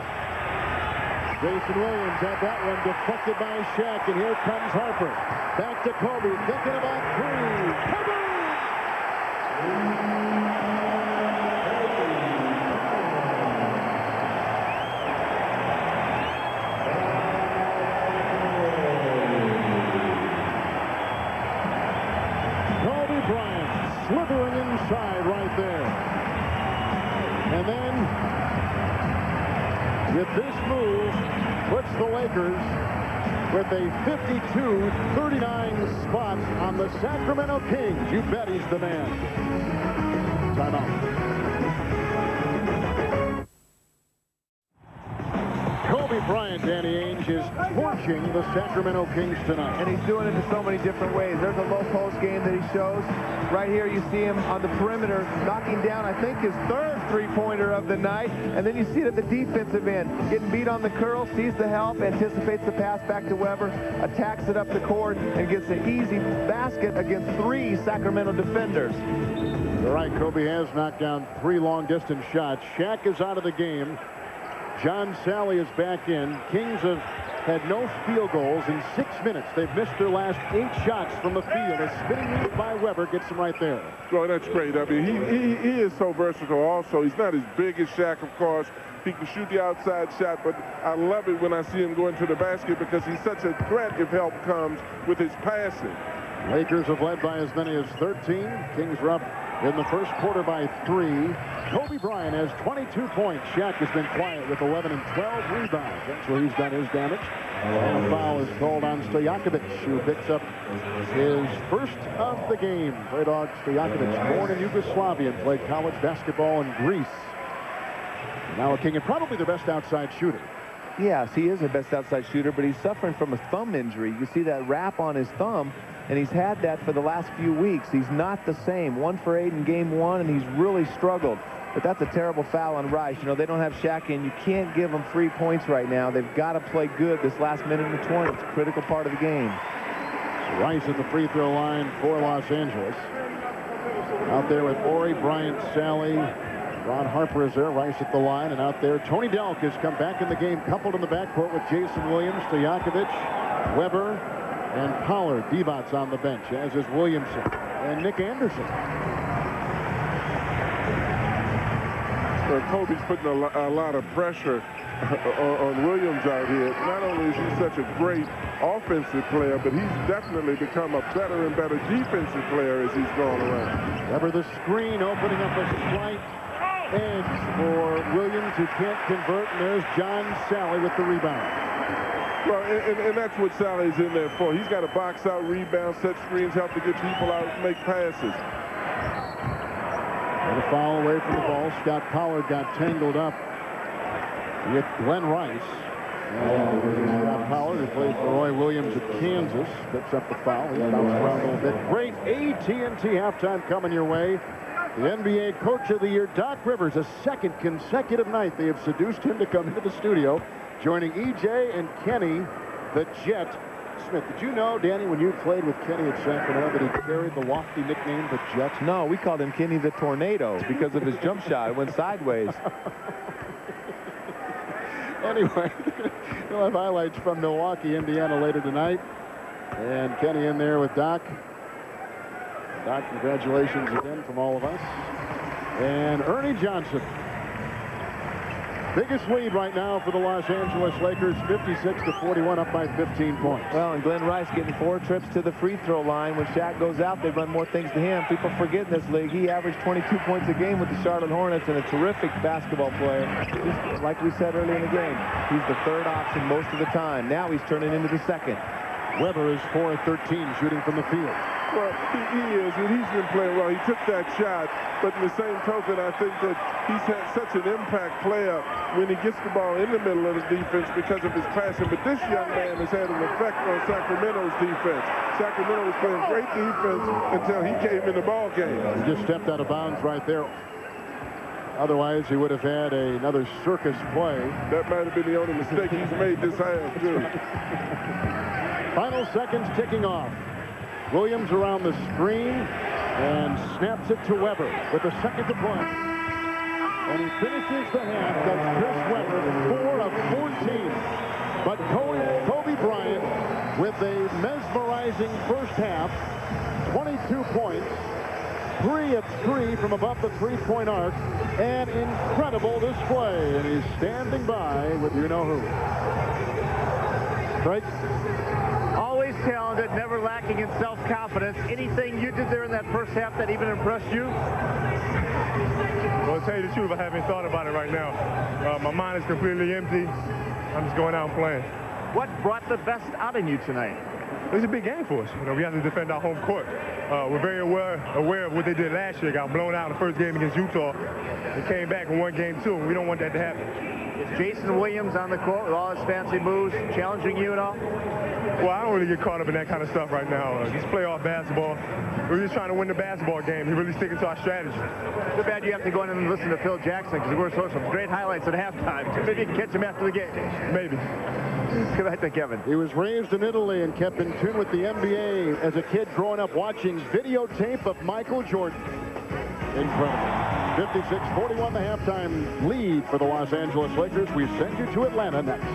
Jason Williams had that one deflected by Shaq, and here comes Harper. Back to Kobe, thinking about 3. Kobe! Kobe Bryant slithering inside right there. And then, with this move, puts the Lakers with a 52-39 spot on the Sacramento Kings. You bet he's the man. Timeout. Kobe Bryant, Danny Ainge, is torching the Sacramento Kings tonight. And he's doing it in so many different ways. There's a low post game that he shows. Right here you see him on the perimeter knocking down, I think, his 3rd three-pointer of the night. And then you see it at the defensive end. Getting beat on the curl, sees the help, anticipates the pass back to Weber, attacks it up the court, and gets an easy basket against 3 Sacramento defenders. All right, Kobe has knocked down 3 long-distance shots. Shaq is out of the game. John Sally is back in. Kings have had no field goals in 6 minutes. They've missed their last 8 shots from the field. A spinning move by Weber gets them right there. Well, that's great. I mean, he is so versatile also. He's not as big as Shaq, of course. He can shoot the outside shot, but I love it when I see him go into the basket because he's such a threat if help comes with his passing. Lakers have led by as many as 13. Kings are up in the first quarter by 3. Kobe Bryant has 22 points. Shaq has been quiet with 11 and 12 rebounds. That's where he's done his damage. And a foul is called on Stojakovic, who picks up his first of the game. Predrag Stojakovic, born in Yugoslavia and played college basketball in Greece. Now a King and probably the best outside shooter. Yes, he is the best outside shooter, but he's suffering from a thumb injury. You see that wrap on his thumb, and he's had that for the last few weeks. He's not the same. 1 for 8 in game 1, and he's really struggled. But that's a terrible foul on Rice. You know, they don't have Shaq in. You can't give them 3 points right now. They've got to play good this last minute and 20. It's a critical part of the game. So Rice at the free throw line for Los Angeles. Out there with Ori, Bryant, Sally. Ron Harper is there. Rice at the line. And out there, Tony Delk has come back in the game, coupled in the backcourt with Jason Williams, Stojakovic, Weber, and Pollard. Divot's on the bench, as is Williamson and Nick Anderson. Kobe's putting a lot of pressure on Williams out here. Not only is he such a great offensive player, but he's definitely become a better and better defensive player as he's gone around. Weber the screen, opening up a slight edge for Williams, who can't convert, and there's John Sally with the rebound. Well, and that's what Sally's in there for. He's got to box out, rebound, set screens, help to get people out, make passes. And a foul away from the ball. Scott Pollard got tangled up with Glenn Rice. And Scott Pollard, who plays for Roy Williams at Kansas, picks up the foul. He bounced around a little bit. Great AT&T halftime coming your way. The NBA Coach of the Year, Doc Rivers, a 2nd consecutive night they have seduced him to come into the studio, joining EJ and Kenny, the Jet Smith. Did you know, Danny, when you played with Kenny at Sacramento, that he carried the lofty nickname, the Jet? No, we called him Kenny the Tornado because of his jump shot. It went sideways. Anyway, we'll have highlights from Milwaukee, Indiana later tonight. And Kenny in there with Doc. Doc, congratulations again from all of us. And Ernie Johnson Biggest lead right now for the Los Angeles Lakers, 56-41, up by 15 points. Well, and Glenn Rice getting 4 trips to the free throw line. When Shaq goes out, they run more things to him. People forget in this league, he averaged 22 points a game with the Charlotte Hornets and a terrific basketball player. He's, like we said earlier in the game, he's the third option most of the time. Now he's turning into the second. Weber is 4 of 13 shooting from the field. Well, he is, and he's been playing well. He took that shot, but in the same token, I think that he's had such an impact player when he gets the ball in the middle of his defense because of his passing. But this young man has had an effect on Sacramento's defense. Sacramento was playing great defense until he came in the ball game. He just stepped out of bounds right there. Otherwise, he would have had another circus play. That might have been the only mistake he's made this half, too. Final seconds ticking off. Williams around the screen and snaps it to Weber with a second to play. And he finishes the half. That's Chris Weber, 4 of 14. But Kobe Bryant with a mesmerizing first half, 22 points, 3 of 3 from above the three-point arc, an incredible display. And he's standing by with you-know-who. Craig? Always talented, never lacking in self-confidence. Anything you did there in that first half that even impressed you? Well, to tell you the truth, I haven't thought about it right now. My mind is completely empty. I'm just going out and playing. What brought the best out in you tonight? It's a big game for us. You know, we have to defend our home court. We're very aware of what they did last year. Got blown out in the first game against Utah. They came back and won game 2, and we don't want that to happen. Is Jason Williams on the court with all his fancy moves challenging you at all? Well, I don't really get caught up in that kind of stuff right now. Just playoff basketball. We're just trying to win the basketball game. We're really sticking to our strategy. Too bad you have to go in and listen to Phil Jackson because we're showing some great highlights at halftime. Maybe you can catch him after the game. Maybe. Good night to Kevin. He was raised in Italy and kept in tune with the NBA as a kid growing up watching videotape of Michael Jordan. Incredible. 56-41 the halftime lead for the Los Angeles Lakers. We send you to Atlanta next.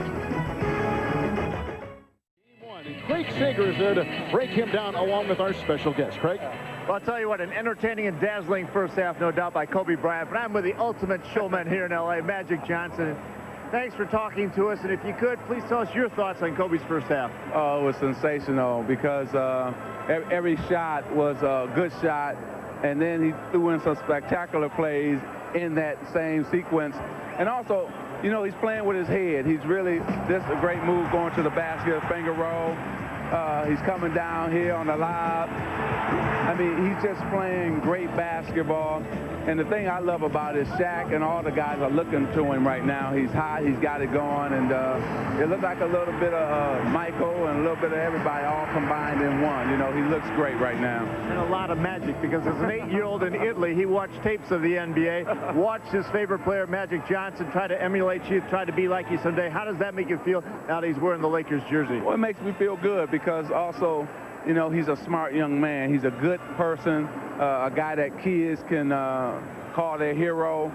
Craig Sager is there to break him down along with our special guest. Craig? Well, I'll tell you what, an entertaining and dazzling first half, no doubt, by Kobe Bryant. But I'm with the ultimate showman here in L.A., Magic Johnson. Thanks for talking to us. And if you could, please tell us your thoughts on Kobe's first half. Oh, it was sensational because every shot was a good shot. And then he threw in some spectacular plays in that same sequence. And also, you know, he's playing with his head. He's really, this is a great move going to the basket, finger roll. He's coming down here on the lob. I mean, he's just playing great basketball. And the thing I love about it is Shaq and all the guys are looking to him right now. He's hot, he's got it going, and it looks like a little bit of Michael and a little bit of everybody all combined in one. You know, he looks great right now. And a lot of magic, because as an 8-year-old in Italy, he watched tapes of the NBA, watched his favorite player, Magic Johnson, try to emulate you, try to be like you someday. How does that make you feel now that he's wearing the Lakers jersey? Well, it makes me feel good because also, you know, he's a smart young man. He's a good person, a guy that kids can call their hero.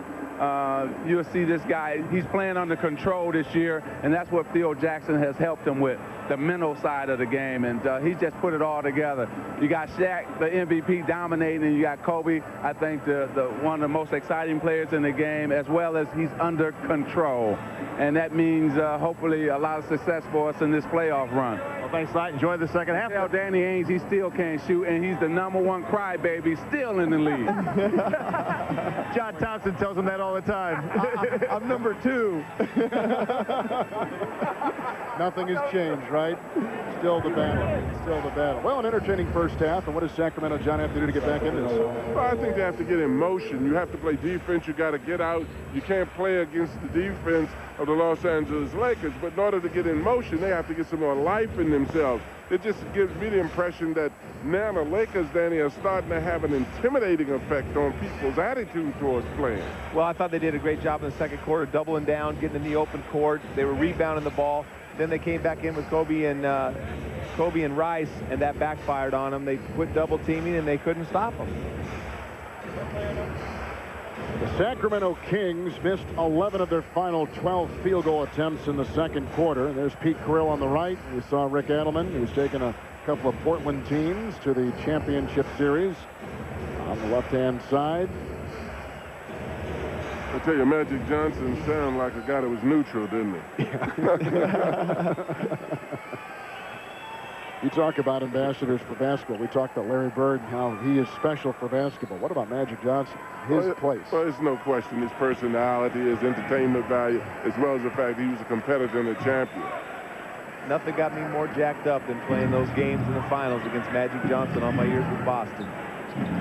You'll see this guy, he's playing under control this year, and that's what Phil Jackson has helped him with, the mental side of the game, and he's just put it all together. You got Shaq, the MVP, dominating, and you got Kobe, I think the one of the most exciting players in the game, as well as he's under control. And that means hopefully a lot of success for us in this playoff run. Well, thanks a lot. Enjoy the second half. Tell Danny Ainge he still can't shoot, and he's the #1 crybaby still in the league. John Thompson tells him that all the time. I'm number 2. Nothing has changed, right? Still the battle. Still the battle. Well, an entertaining first half. And what does Sacramento John have to do to get back in this? Well, I think they have to get in motion. You have to play defense. You got to get out. You can't play against the defense of the Los Angeles Lakers. But in order to get in motion, they have to get some more life in themselves. It just gives me the impression that now the Lakers, Danny, are starting to have an intimidating effect on people's attitude towards playing. Well, I thought they did a great job in the second quarter, doubling down, getting in the open court. They were rebounding the ball. Then they came back in with Kobe and Rice, and that backfired on them. They quit double teaming, and they couldn't stop them. The Sacramento Kings missed 11 of their final 12 field goal attempts in the second quarter. There's Pete Carroll on the right. We saw Rick Adelman, who's taken a couple of Portland teams to the championship series. On the left-hand side, I tell you, Magic Johnson sounded like a guy that was neutral, didn't he? You talk about ambassadors for basketball. We talked about Larry Bird, how he is special for basketball. What about Magic Johnson? His place. Well, there's no question. His personality, his entertainment value, as well as the fact he was a competitor and a champion. Nothing got me more jacked up than playing those games in the finals against Magic Johnson all my years with Boston.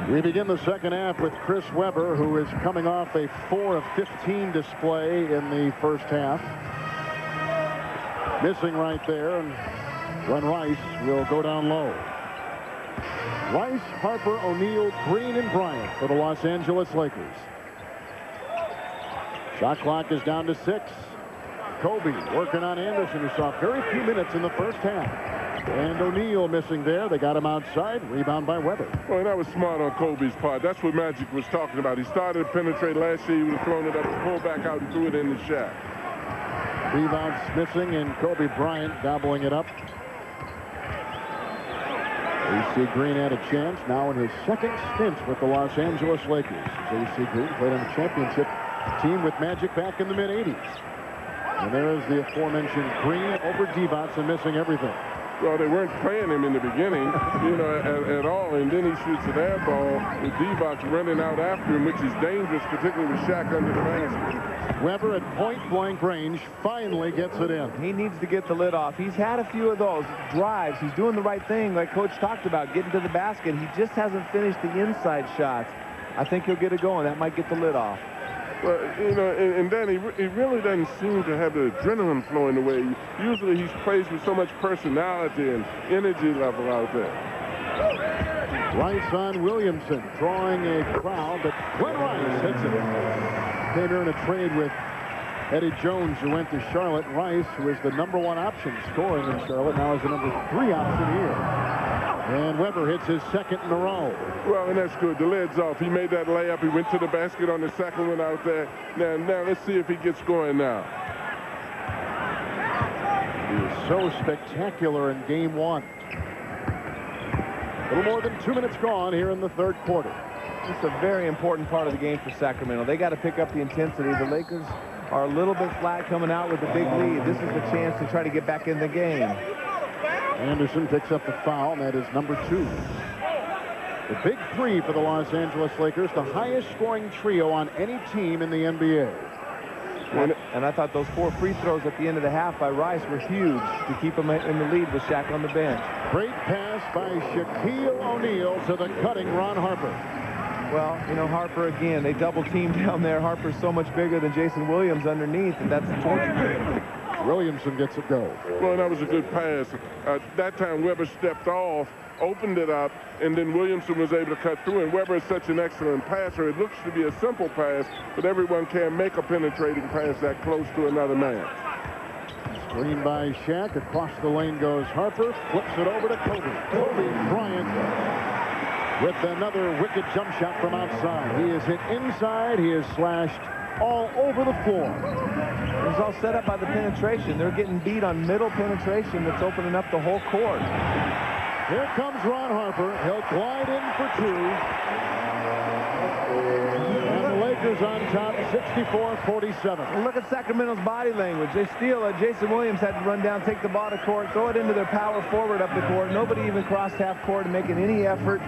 We begin the second half with Chris Webber, who is coming off a 4 of 15 display in the first half. Missing right there, and Glenn Rice will go down low. Rice, Harper, O'Neal, Green, and Bryant for the Los Angeles Lakers. Shot clock is down to 6. Kobe working on Anderson, who saw very few minutes in the first half. And O'Neal missing there. They got him outside. Rebound by Webber. Well, that was smart on Kobe's part. That's what Magic was talking about. He started to penetrate last year. He would have thrown it up, pulled back out, and threw it in the shot. Rebounds missing, and Kobe Bryant gobbling it up. A.C. Green had a chance now in his second stint with the Los Angeles Lakers. A.C. Green played on the championship team with Magic back in the mid-'80s. And there is the aforementioned Green over Divac and missing everything. Well, they weren't playing him in the beginning, you know, at all. And then he shoots an air ball with Divac running out after him, which is dangerous, particularly with Shaq under the basket. Webber at point-blank range finally gets it in. He needs to get the lid off. He's had a few of those drives. He's doing the right thing, like Coach talked about, getting to the basket. He just hasn't finished the inside shots. I think he'll get it going. That might get the lid off. Well, you know, and then he really doesn't seem to have the adrenaline flowing the way. Usually he plays with so much personality and energy level out there. Rice on Williamson, drawing a crowd, but Glenn Rice hits it. Came here in a trade with Eddie Jones, who went to Charlotte. Rice, who is the #1 option scoring in Charlotte, now is the #3 option here. And Webber hits his second in a row. Well, and that's good. The lid's off. He made that layup. He went to the basket on the second one out there. Now let's see if he gets going now. He was so spectacular in game 1. A little more than 2 minutes gone here in the third quarter. It's a very important part of the game for Sacramento. They got to pick up the intensity. The Lakers are a little bit flat coming out with a big lead. This is the chance to try to get back in the game. Anderson picks up the foul, and that is number 2. The big 3 for the Los Angeles Lakers, the highest scoring trio on any team in the NBA. And I thought those 4 free throws at the end of the half by Rice were huge to keep him in the lead with Shaq on the bench. Great pass by Shaquille O'Neal to the cutting Ron Harper. Well, you know, Harper again, they double team down there. Harper's so much bigger than Jason Williams underneath, and that's torture. Williamson gets it go. Well, that was a good pass. That time Webber stepped off, opened it up, and then Williamson was able to cut through. And Webber is such an excellent passer. It looks to be a simple pass, but everyone can't make a penetrating pass that close to another man. Screen by Shaq. Across the lane goes Harper. Flips it over to Kobe. Kobe Bryant with another wicked jump shot from outside. He is hit inside. He is slashed all over the floor. It was all set up by the penetration. They're getting beat on middle penetration that's opening up the whole court. Here comes Ron Harper. He'll glide in for 2. And the Lakers on top, 64-47. Look at Sacramento's body language. They steal it. Jason Williams had to run down, take the ball to court, throw it into their power forward up the court. Nobody even crossed half court making any effort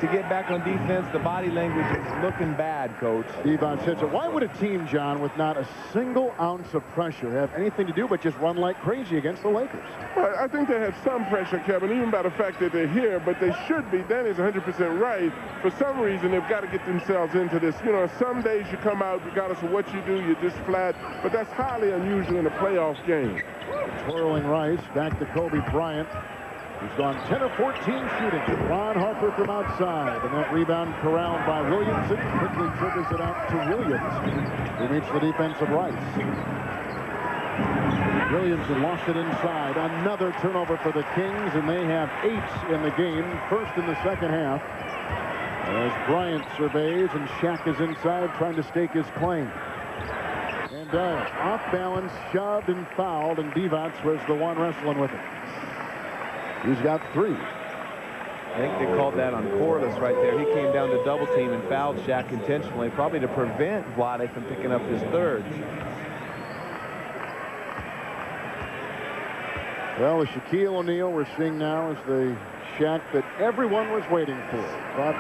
to get back on defense. The body language is looking bad, Coach. Devon hits it. Why would a team, John, with not a single ounce of pressure have anything to do but just run like crazy against the Lakers? Well, I think they have some pressure, Kevin, even by the fact that they're here, but they should be. Danny's 100% right. For some reason, they've got to get themselves into this. You know, some days you come out, regardless of what you do, you're just flat, but that's highly unusual in a playoff game. Twirling Rice, back to Kobe Bryant. He's gone 10 of 14 shooting. Ron Harper from outside. And that rebound corralled by Williamson. Quickly triggers it out to Williams, who meets the defense of Rice. Williamson lost it inside. Another turnover for the Kings, and they have 8 in the game. First in the second half. As Bryant surveys, and Shaq is inside trying to stake his claim. And does. Off balance, shoved and fouled, and Divac was the one wrestling with it. He's got 3. I think they called that on Corliss right there. He came down to double team and fouled Shaq intentionally, probably to prevent Vlade from picking up his third. Well, the Shaquille O'Neal we're seeing now is the Shaq that everyone was waiting for. Thought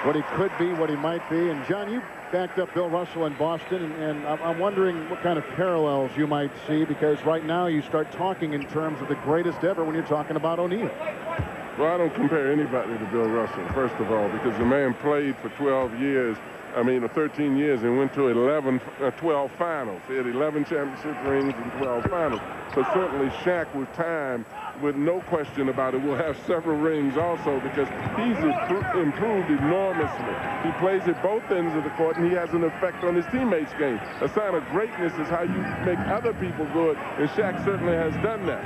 what he could be, what he might be. And, John, you backed up Bill Russell in Boston, and I'm wondering what kind of parallels you might see, because right now you start talking in terms of the greatest ever when you're talking about O'Neal. Well, I don't compare anybody to Bill Russell, first of all, because the man played for 12 years. I mean, 13 years and went to 12 finals. He had 11 championship rings and 12 finals. But certainly Shaq, with time, with no question about it, will have several rings also, because he's improved enormously. He plays at both ends of the court, and he has an effect on his teammates' game. A sign of greatness is how you make other people good, and Shaq certainly has done that.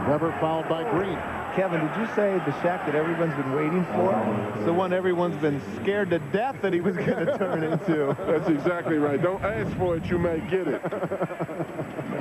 Weber fouled by Green. Kevin, did you say the Shaq that everyone's been waiting for? It's the one everyone's been scared to death that he was going to turn into. That's exactly right. Don't ask for it, you may get it.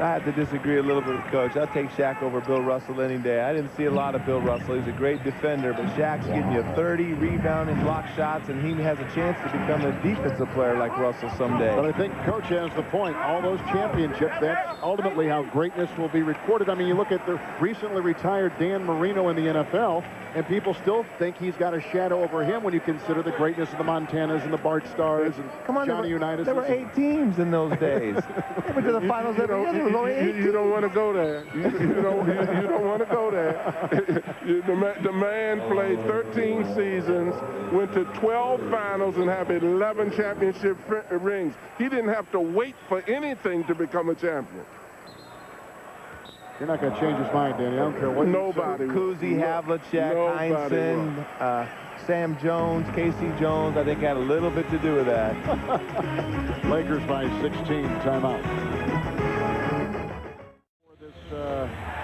I have to disagree a little bit with Coach. I'll take Shaq over Bill Russell any day. I didn't see a lot of Bill Russell. He's a great defender, but Shaq's getting you 30, rebound, and block shots, and he has a chance to become a defensive player like Russell someday. But I think Coach has the point. All those championships, that's ultimately how greatness will be recorded. I mean, you look at the recently retired Dan Marino in the NFL, and people still think he's got a shadow over him when you consider the greatness of the Montanas and the Bart Stars and Johnny Unitas. There were 8 teams in those days. They went to the finals every year. There was only 8 teams. You don't want to go there. You don't want to go there. The man played 13 seasons, went to 12 finals, and have 11 championship rings. He didn't have to wait for anything to become a champion. You're not going to change his mind, Danny. I don't care what. Nobody. Kuzi, Havlicek, Heinsohn, Sam Jones, Casey Jones, I think had a little bit to do with that. Lakers by 16, timeout. For this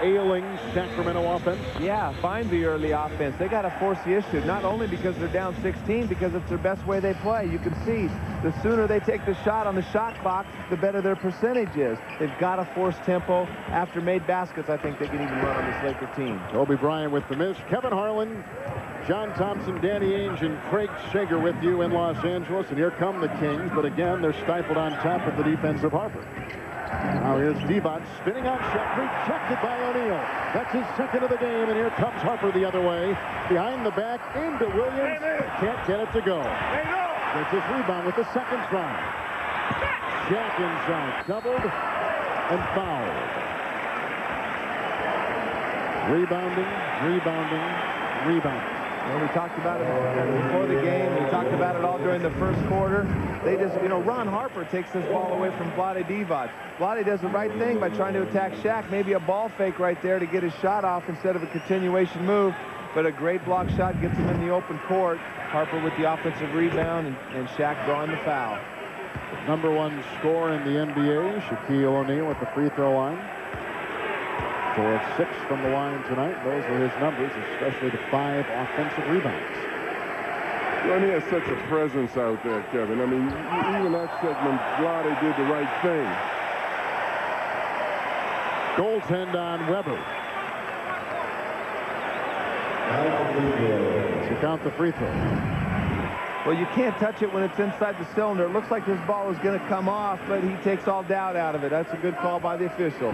ailing Sacramento offense. Yeah, find the early offense. They got to force the issue, not only because they're down 16, because it's their best way they play. You can see the sooner they take the shot on the shot clock, the better their percentage is. They've got to force tempo. After made baskets, I think they can even run on this Laker team. Kobe Bryant with the miss. Kevin Harlan, John Thompson, Danny Ainge, and Craig Sager with you in Los Angeles. And here come the Kings, but again, they're stifled on top of the defense of Harper. Now here's Divac spinning out shot, rejected by O'Neal. That's his second of the game, and here comes Harper the other way. Behind the back, into Williams. Can't get it to go. Gets his rebound with the second try. Shaq inside, doubled and fouled. Rebounding. Well, we talked about it before the game. We talked about it all during the first quarter. They just, Ron Harper takes this ball away from Vlade Divac. Vlade does the right thing by trying to attack Shaq. Maybe a ball fake right there to get his shot off instead of a continuation move. But a great block shot gets him in the open court. Harper with the offensive rebound, and Shaq drawing the foul. #1 scorer in the NBA, Shaquille O'Neal at the free throw line. 4 of 6 from the line tonight. Those are his numbers, especially the 5 offensive rebounds. Well, he has such a presence out there, Kevin. I mean, even that segment, Vlade did the right thing. Goaltend on Weber. To count the free throw. Well, you can't touch it when it's inside the cylinder. It looks like this ball is going to come off, but he takes all doubt out of it. That's a good call by the official.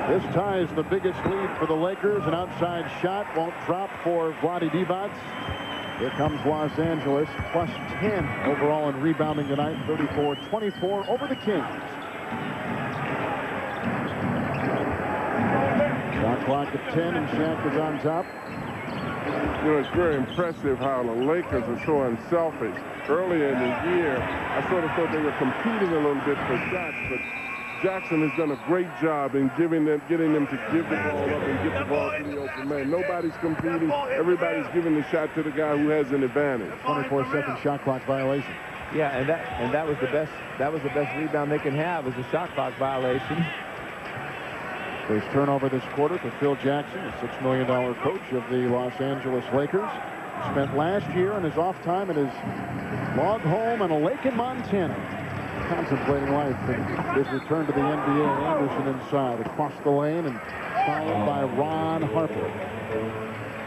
This ties the biggest lead for the Lakers. An outside shot won't drop for Vlade Divac. Here comes Los Angeles, plus 10 overall in rebounding tonight, 34-24 over the Kings. Shot clock at 10, and Shaq is on top. It's very impressive how the Lakers are so unselfish. Earlier in the year, I sort of thought they were competing a little bit for shots, but Jackson has done a great job in getting them to give the ball up and get the ball to the open man. Nobody's competing. Everybody's giving the shot to the guy who has an advantage. 24-second shot clock violation. Yeah, and that was the best rebound they can have is a shot clock violation. First turnover this quarter for Phil Jackson, the $6 million coach of the Los Angeles Lakers. He spent last year in his off time at his log home on a lake in Montana. contemplating life and his return to the NBA. Anderson inside, across the lane, and followed by Ron Harper.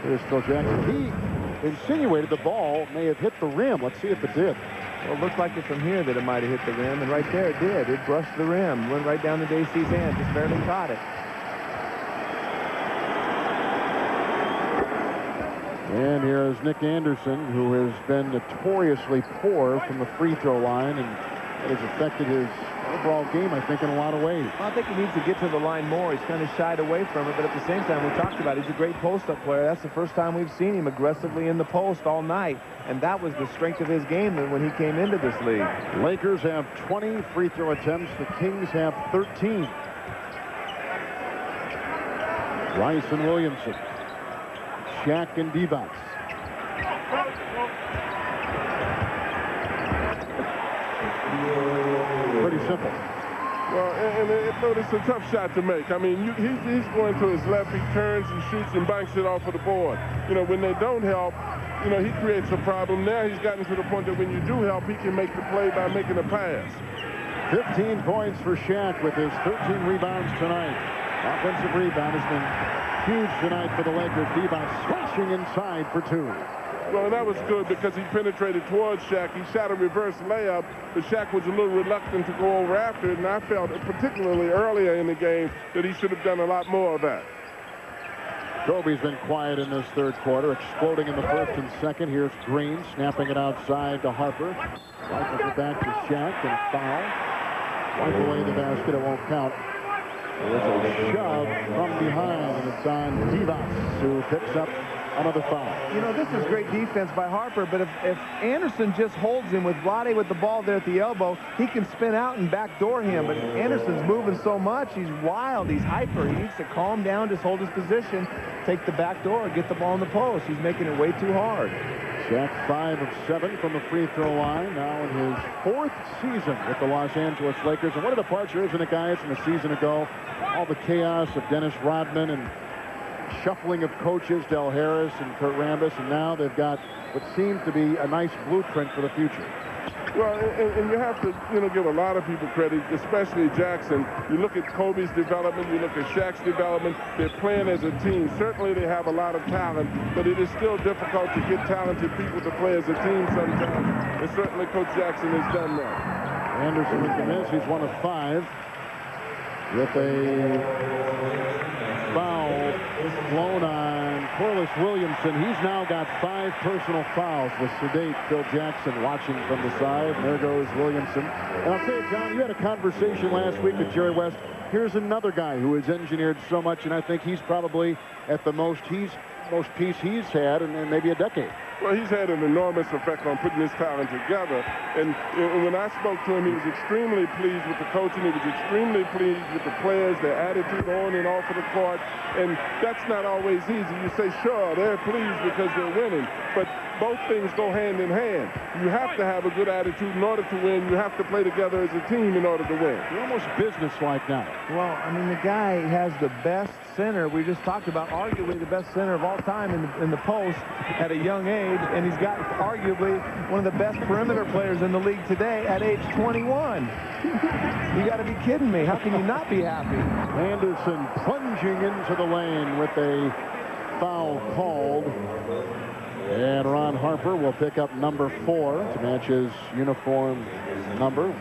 Here's Phil Jackson. He insinuated the ball may have hit the rim. Let's see if it did. Well, it looked like it from here that it might have hit the rim, and right there it did. It brushed the rim, went right down to Dacey's hand, just barely caught it. And here is Nick Anderson, who has been notoriously poor from the free throw line, and it has affected his overall game, I think, in a lot of ways. Well, I think he needs to get to the line more. He's kind of shied away from it, but at the same time, we talked about it, he's a great post-up player. That's the first time we've seen him aggressively in the post all night, and that was the strength of his game when he came into this league. Lakers have 20 free throw attempts. The Kings have 13. Rice and Williamson. Shaq and Divac. Pretty simple. Well, and it's a tough shot to make. I mean, he's going to his left. He turns and shoots and banks it off of the board. You know, when they don't help, you know, he creates a problem. Now he's gotten to the point that when you do help, he can make the play by making a pass. 15 points for Shaq with his 13 rebounds tonight. Offensive rebound has been huge tonight for the Lakers. Divac switching inside for 2. Well, and that was good because he penetrated towards Shaq. He shot a reverse layup, but Shaq was a little reluctant to go over after it, and I felt, particularly earlier in the game, that he should have done a lot more of that. Kobe's been quiet in this third quarter, exploding in the first and second. Here's Green snapping it outside to Harper. Rifles it back to Shaq, and foul. Wipe away the basket, it won't count. There's a shove from behind, and it's on Divac, who picks up another foul. You know, this is great defense by Harper, but if Anderson just holds him with Vlade with the ball there at the elbow, he can spin out and backdoor him. But Anderson's moving so much, he's wild, he's hyper. He needs to calm down, just hold his position, take the back door, get the ball in the post. He's making it way too hard. Shaq 5 of 7 from the free throw line, now in his 4th season with the Los Angeles Lakers. And what a departure, isn't it, guys, from a season ago? All the chaos of Dennis Rodman and shuffling of coaches, Del Harris and Kurt Rambis, and now they've got what seems to be a nice blueprint for the future. Well, and you have to, you know, give a lot of people credit, especially Jackson. You look at Kobe's development, you look at Shaq's development. They're playing as a team. Certainly they have a lot of talent, but it is still difficult to get talented people to play as a team sometimes. And certainly Coach Jackson has done that. Anderson with the miss. He's 1 of 5 with a foul blown on Corliss Williamson. He's now got 5 personal fouls with sedate Phil Jackson watching from the side. And there goes Williamson. And I'll tell you, John, you had a conversation last week with Jerry West. Here's another guy who has engineered so much, and I think he's probably at the most peace he's had in maybe a decade. Well, he's had an enormous effect on putting his talent together. And when I spoke to him, he was extremely pleased with the coaching. He was extremely pleased with the players, their attitude on and off of the court. And that's not always easy. You say, sure, they're pleased because they're winning. But both things go hand in hand. You have to have a good attitude in order to win. You have to play together as a team in order to win. You're almost businesslike now. Well, I mean, the guy has the best center. We just talked about arguably the best center of all time in the post at a young age, and he's got arguably one of the best perimeter players in the league today at age 21. You got to be kidding me. How can you not be happy? Anderson plunging into the lane with a foul called. And Ron Harper will pick up number 4 to match his uniform number.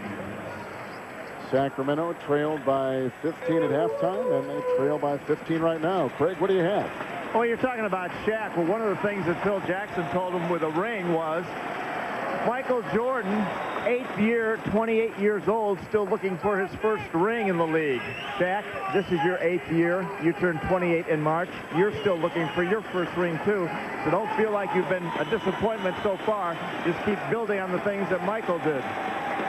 Sacramento trailed by 15 at halftime, and they trail by 15 right now. Craig, what do you have? Well, you're talking about Shaq. Well, one of the things that Phil Jackson told him with a ring was Michael Jordan, 8th year, 28 years old, still looking for his first ring in the league. Shaq, this is your 8th year. You turned 28 in March. You're still looking for your first ring, too. So don't feel like you've been a disappointment so far. Just keep building on the things that Michael did.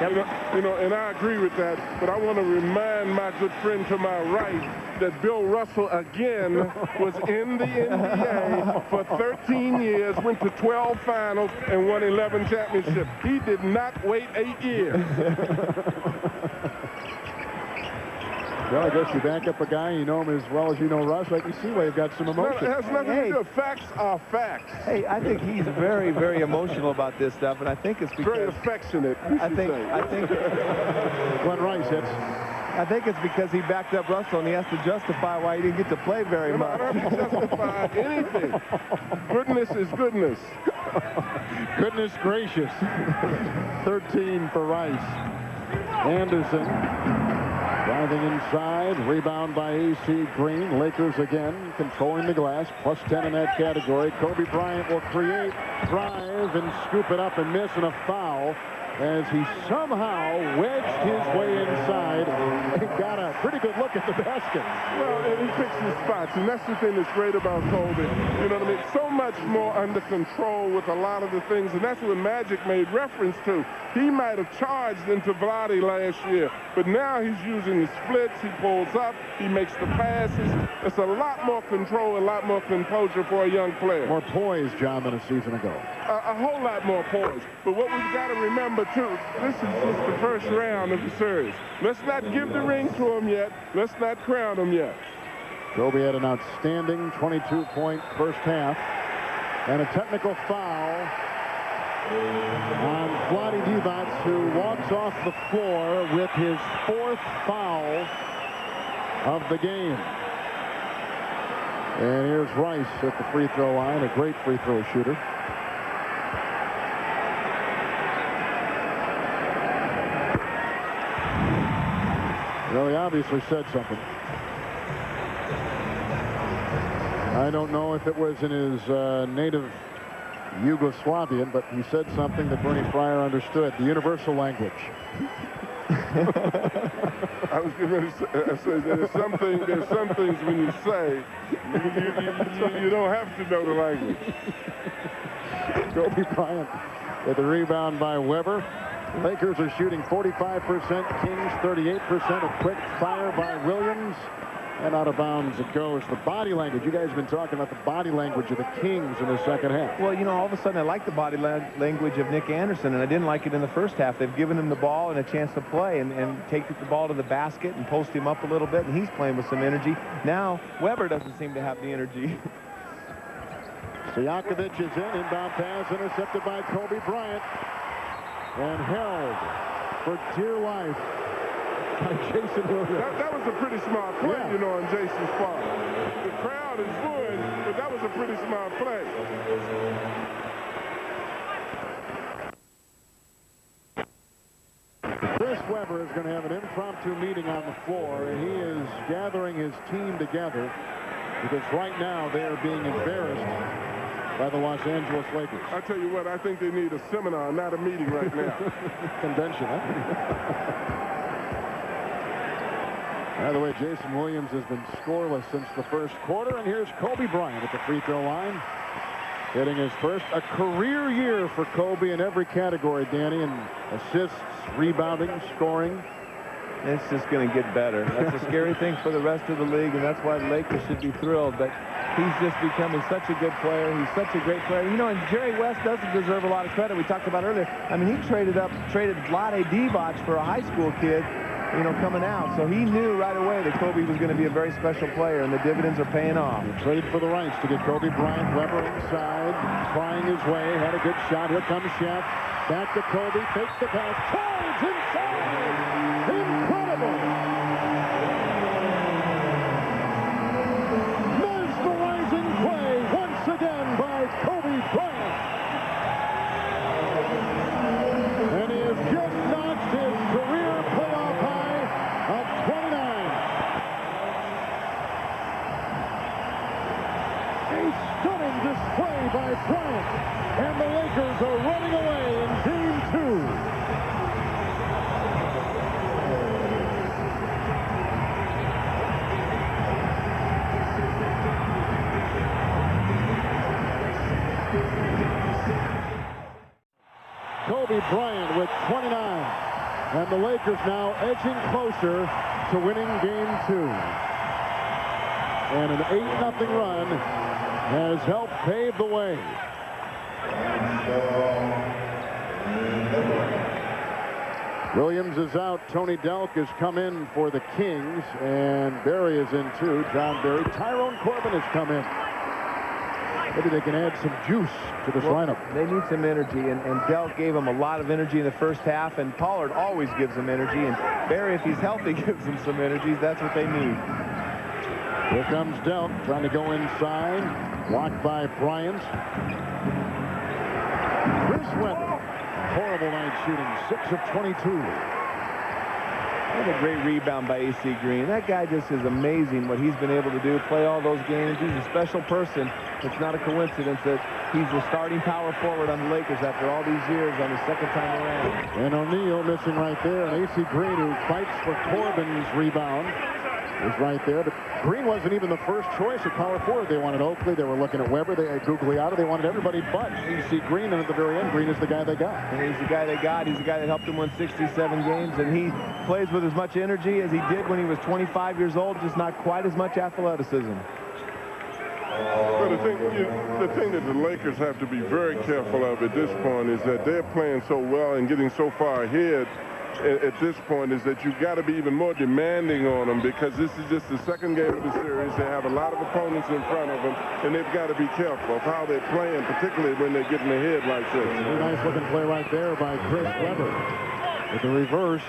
You know, and I agree with that, but I want to remind my good friend to my right that Bill Russell again was in the NBA for 13 years, went to 12 finals, and won 11 championships. He did not wait 8 years. Well, I guess you back up a guy, you know him as well as you know Russ. I can see why you've got some emotion. No, it has nothing to do. Facts are facts. Hey, I think he's very, very emotional about this stuff, and I think it's because... Very affectionate, I think Glenn Rice hits. I think it's because he backed up Russell, and he has to justify why he didn't get to play very much. I don't have to justify anything. Goodness is goodness. Goodness gracious. 13 for Rice. Anderson driving inside. Rebound by A.C. Green. Lakers again controlling the glass. Plus 10 in that category. Kobe Bryant will create, drive, and scoop it up and miss, and a foul as he somehow wedged his way inside and got a pretty good look at the basket. Well, and he picks his spots, and that's the thing that's great about Kobe. You know what I mean? So much more under control with a lot of the things, and that's what Magic made reference to. He might have charged into Vlade last year, but now he's using the splits. He pulls up. He makes the passes. It's a lot more control, a lot more composure for a young player. More poise, John, than a season ago. A whole lot more poise. But what we've got to remember, too, this is just the first round of the series. Let's not give the ring to him yet. Let's not crown him yet. Kobe had an outstanding 22-point first half and a technical foul on Vlade Divac, who walks off the floor with his 4th foul of the game. And here's Rice at the free throw line, a great free throw shooter. Well, he obviously said something. I don't know if it was in his native Yugoslavian, but he said something that Bernie Fryer understood, the universal language. I was getting ready to say there's some things when you say, you don't have to know the language. Kobe Bryant with the rebound by Weber. Lakers are shooting 45%, Kings 38%. A quick fire by Williams. And out of bounds it goes. The body language. You guys have been talking about the body language of the Kings in the second half. Well, you know, all of a sudden I like the body language of Nick Anderson, and I didn't like it in the first half. They've given him the ball and a chance to play and take the ball to the basket and post him up a little bit, and he's playing with some energy. Now, Weber doesn't seem to have the energy. Stojakovic is in. Inbound pass intercepted by Kobe Bryant. And held for dear life by Jason Williams. That was a pretty smart play, yeah, you know, on Jason's part. The crowd is booing, but that was a pretty smart play. Chris Webber is going to have an impromptu meeting on the floor, and he is gathering his team together because right now they are being embarrassed by the Los Angeles Lakers. I tell you what, I think they need a seminar, not a meeting right now. Convention, huh? By the way, Jason Williams has been scoreless since the first quarter, and here's Kobe Bryant at the free throw line, hitting his first. A career year for Kobe in every category, Danny, and assists, rebounding, scoring. It's just going to get better. That's a scary thing for the rest of the league, and that's why the Lakers should be thrilled. But he's just becoming such a good player. He's such a great player. You know, and Jerry West doesn't deserve a lot of credit. We talked about earlier. I mean, he traded Vlade Divac for a high school kid, you know, coming out. So he knew right away that Kobe was going to be a very special player, and the dividends are paying off. He traded for the rights to get Kobe Bryant. Weber inside, trying his way, had a good shot. Here comes Shaq. Back to Kobe, takes the pass, charge inside! Incredible! Mesmerizing play once again by Kobe Bryant. And he has just notched his career playoff high of 29. A stunning display by Bryant. And the Lakers are running away in Game 2. Kobe Bryant with 29. And the Lakers now edging closer to winning Game 2. And an 8-0 run has helped pave the way. Williams is out. Tony Delk has come in for the Kings, and Barry is in too. John Barry. Tyrone Corbin has come in. Maybe they can add some juice to this lineup. They need some energy, and Delk gave them a lot of energy in the first half, and Pollard always gives them energy, and Barry, if he's healthy, gives them some energy. That's what they need. Here comes Delk, trying to go inside. Blocked by Bryant. Chris Webber. Horrible night shooting, 6 of 22. What a great rebound by A.C. Green. That guy just is amazing what he's been able to do, play all those games. He's a special person. It's not a coincidence that he's the starting power forward on the Lakers after all these years on the second time around. And O'Neal missing right there. And A.C. Green, who fights for Corbin's rebound, is right there. But Green wasn't even the first choice at power forward. They wanted Oakley. They were looking at Weber. They had Gugliotta. They wanted everybody but A.C. Green. And at the very end, Green is the guy they got. And he's the guy they got. He's the guy that helped them win 67 games. And he plays with as much energy as he did when he was 25 years old, just not quite as much athleticism. Well, the thing that the Lakers have to be very careful of at this point is that they're playing so well and getting so far ahead at this point is that you've got to be even more demanding on them, because this is just the second game of the series. They have a lot of opponents in front of them, and they've got to be careful of how they're playing, particularly when they're getting ahead like this. A nice looking play right there by Chris Webber. With the reverse.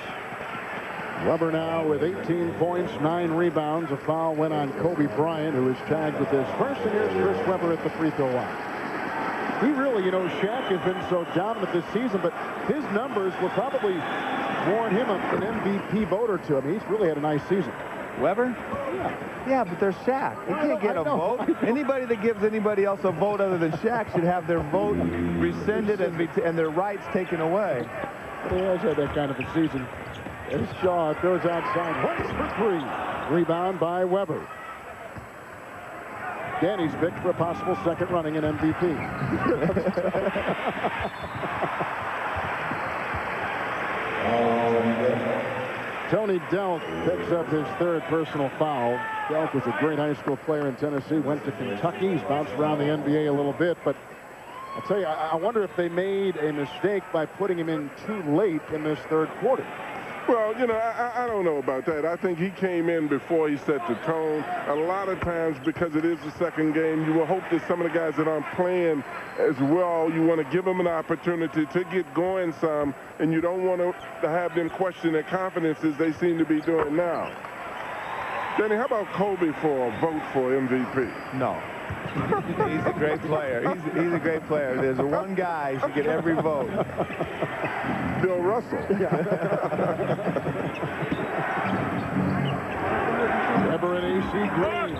Webber now with 18 points, 9 rebounds. A foul went on Kobe Bryant, who is tagged with his first, and here's Chris Webber at the free throw line. He really, you know, Shaq has been so dominant this season, but his numbers will probably warrant him an MVP vote or two. I mean, he's really had a nice season. Weber? Yeah. Yeah, but there's Shaq. He can't get a vote. Anybody that gives anybody else a vote other than Shaq should have their vote rescinded and their rights taken away. But he has had that kind of a season. As Shaw throws outside, once for 3. Rebound by Weber. Danny's picked for a possible second running in MVP. Tony Delk picks up his 3rd personal foul. Delk was a great high school player in Tennessee, went to Kentucky. He's bounced around the NBA a little bit, but I'll tell you, I wonder if they made a mistake by putting him in too late in this 3rd quarter. Well, you know, I don't know about that. I think he came in before he set the tone. A lot of times, because it is the second game, you will hope that some of the guys that aren't playing as well, you want to give them an opportunity to get going some, and you don't want to have them question their confidence as they seem to be doing now. Danny, how about Kobe for a vote for MVP? No. He's a great player. He's a great player. There's one guy who should get every vote. Bill Russell. Weber and A.C. Green.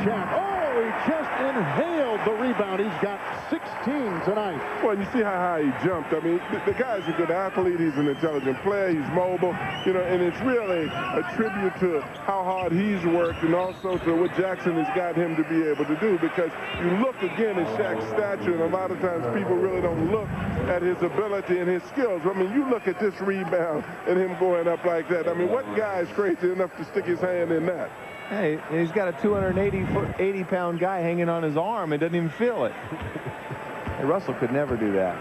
Shaq. Oh, he just inhaled the rebound. He's got 16 tonight. Well, you see how high he jumped. I mean, the guy's a good athlete. He's an intelligent player. He's mobile. You know, and it's really a tribute to how hard he's worked and also to what Jackson has got him to be able to do, because you look again at Shaq's stature, and a lot of times people really don't look at his ability and his skills. I mean, you look at this rebound and him going up like that. I mean, what guy is crazy enough to stick his hand in that? Hey, he's got a 280-pound guy hanging on his arm and doesn't even feel it. Hey, Russell could never do that.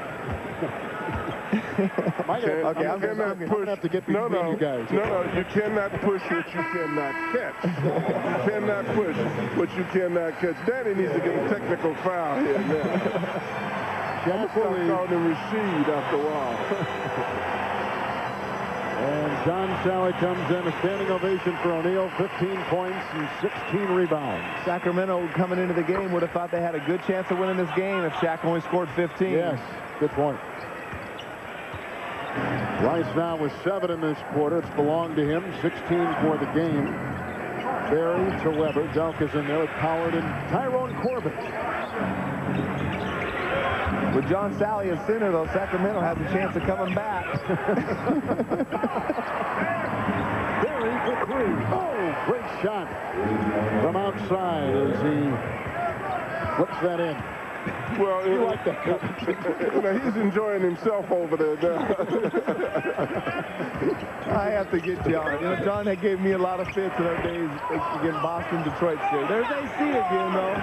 Okay, I'm going to have to get between you guys. No, you cannot push what you cannot catch. You cannot push what you cannot catch. Danny needs to get a technical foul here now. Shaq called him Rashid after a while. And John Sally comes in, a standing ovation for O'Neal, 15 points and 16 rebounds. Sacramento coming into the game would have thought they had a good chance of winning this game if Shaq only scored 15. Yes, good point. Rice now with 7 in this quarter. It's belonged to him, 16 for the game. Barry to Weber. Delk is in there with Pollard and Tyrone Corbin. With John Sally as center, though, Sacramento has a chance of coming back. Barry for 3. Oh, great shot from outside as he flips that in. Well, You like that? he's enjoying himself over there now. I have to get John. You know, John had gave me a lot of fits in our days against Boston, Detroit State. There's AC again, though.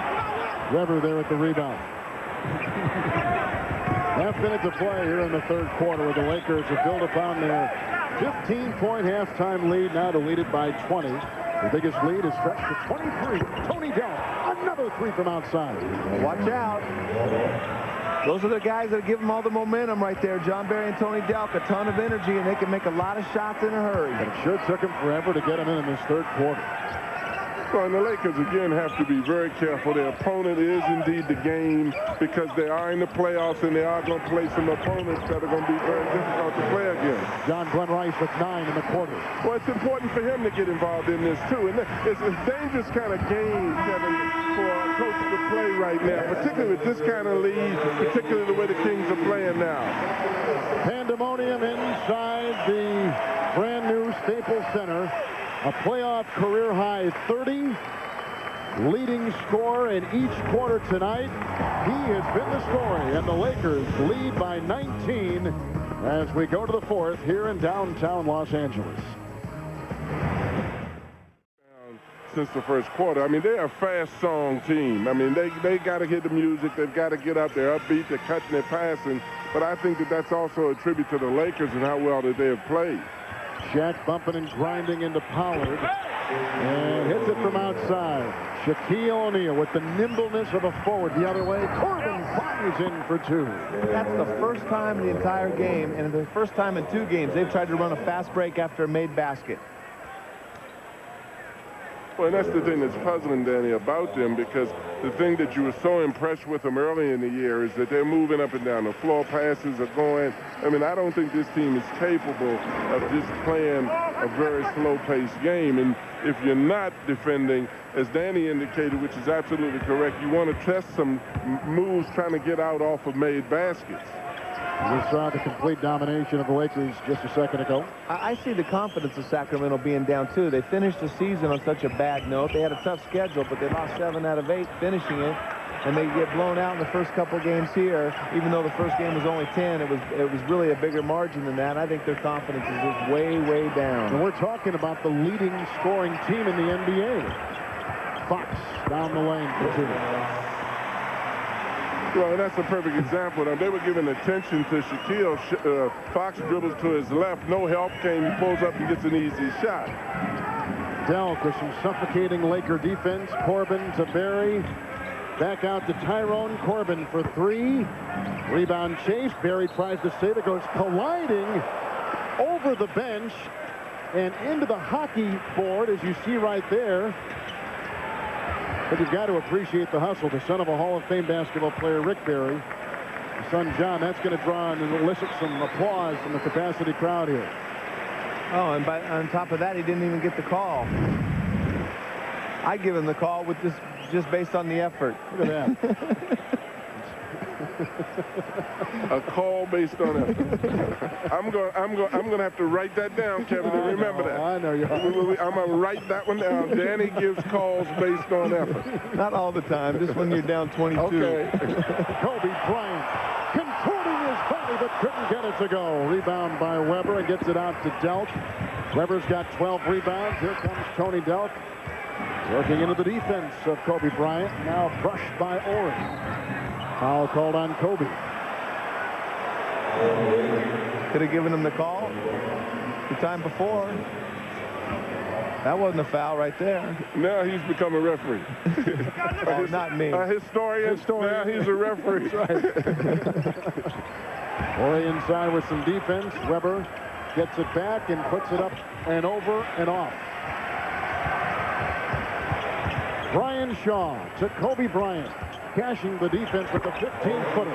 Weber there at the rebound. Half minute to play here in the third quarter, where the Lakers have built upon their 15-point halftime lead, now to lead it by 20. The biggest lead is stretched to 23. Tony Delk, another three from outside. Well, watch out. Those are the guys that give them all the momentum right there. John Barry and Tony Delk, a ton of energy, and they can make a lot of shots in a hurry. But it sure took him forever to get him in this third quarter. Well, and the Lakers, again, have to be very careful. Their opponent is indeed the game, because they are in the playoffs, and they are going to play some opponents that are going to be very difficult to play against. John Glenn Rice with 9 in the quarter. Well, it's important for him to get involved in this, too. And it's a dangerous kind of game, Kevin, for a coach to play right now, particularly with this kind of lead, particularly the way the Kings are playing now. Pandemonium inside the brand-new Staples Center. A playoff career-high 30, leading scorer in each quarter tonight. He has been the story, and the Lakers lead by 19 as we go to the fourth here in downtown Los Angeles. Since the first quarter, I mean, they're a fast song team. I mean, they got to hit the music. They've got to get up. They're upbeat. They're cutting. They're passing. But I think that that's also a tribute to the Lakers and how well that they have played. Shaq bumping and grinding into Pollard, and hits it from outside. Shaquille O'Neal with the nimbleness of a forward the other way. Corbin fires in for 2. That's the first time in the entire game, and the first time in 2 games, they've tried to run a fast break after a made basket. Well, and that's the thing that's puzzling, Danny, about them, because the thing that you were so impressed with them early in the year is that they're moving up and down the floor. Passes are going. I mean, I don't think this team is capable of just playing a very slow-paced game. And if you're not defending, as Danny indicated, which is absolutely correct, you want to test some moves trying to get out off of made baskets. We saw the complete domination of the Lakers just a second ago. I see the confidence of Sacramento being down, too. They finished the season on such a bad note. They had a tough schedule, but they lost 7 out of 8 finishing it. And they get blown out in the first couple games here. Even though the first game was only 10, it was really a bigger margin than that. I think their confidence is just way, way down. And we're talking about the leading scoring team in the NBA. Fox down the lane for 2. Well, and that's a perfect example. Now, they were giving attention to Shaquille. Fox dribbles to his left. No help came. He pulls up and gets an easy shot. Delk with some suffocating Laker defense. Corbin to Barry. Back out to Tyrone. Corbin for 3. Rebound chase. Barry tries to save it. Goes colliding over the bench and into the hockey board, as you see right there. But you've got to appreciate the hustle. The son of a Hall of Fame basketball player, Rick Barry. His son, John, that's going to draw and elicit some applause from the capacity crowd here. Oh, and on top of that, he didn't even get the call. I give him the call with this just based on the effort. Look at that. A call based on effort. I'm going to have to write that down, Kevin, and remember that. I know you are. I'm going to write that one down. Danny gives calls based on effort. Not all the time, just when you're down 22. Okay. Kobe Bryant contorting his body, but couldn't get it to go. Rebound by Weber and gets it out to Delk. Weber's got 12 rebounds. Here comes Tony Delk. Working into the defense of Kobe Bryant. Now brushed by Oren. Foul called on Kobe. Could have given him the call the time before. That wasn't a foul right there. Now he's become a referee. Oh, not me. A historian. Now he's a referee. Ori inside with some defense. Weber gets it back and puts it up and over and off. Brian Shaw to Kobe Bryant, cashing the defense with a 15-footer.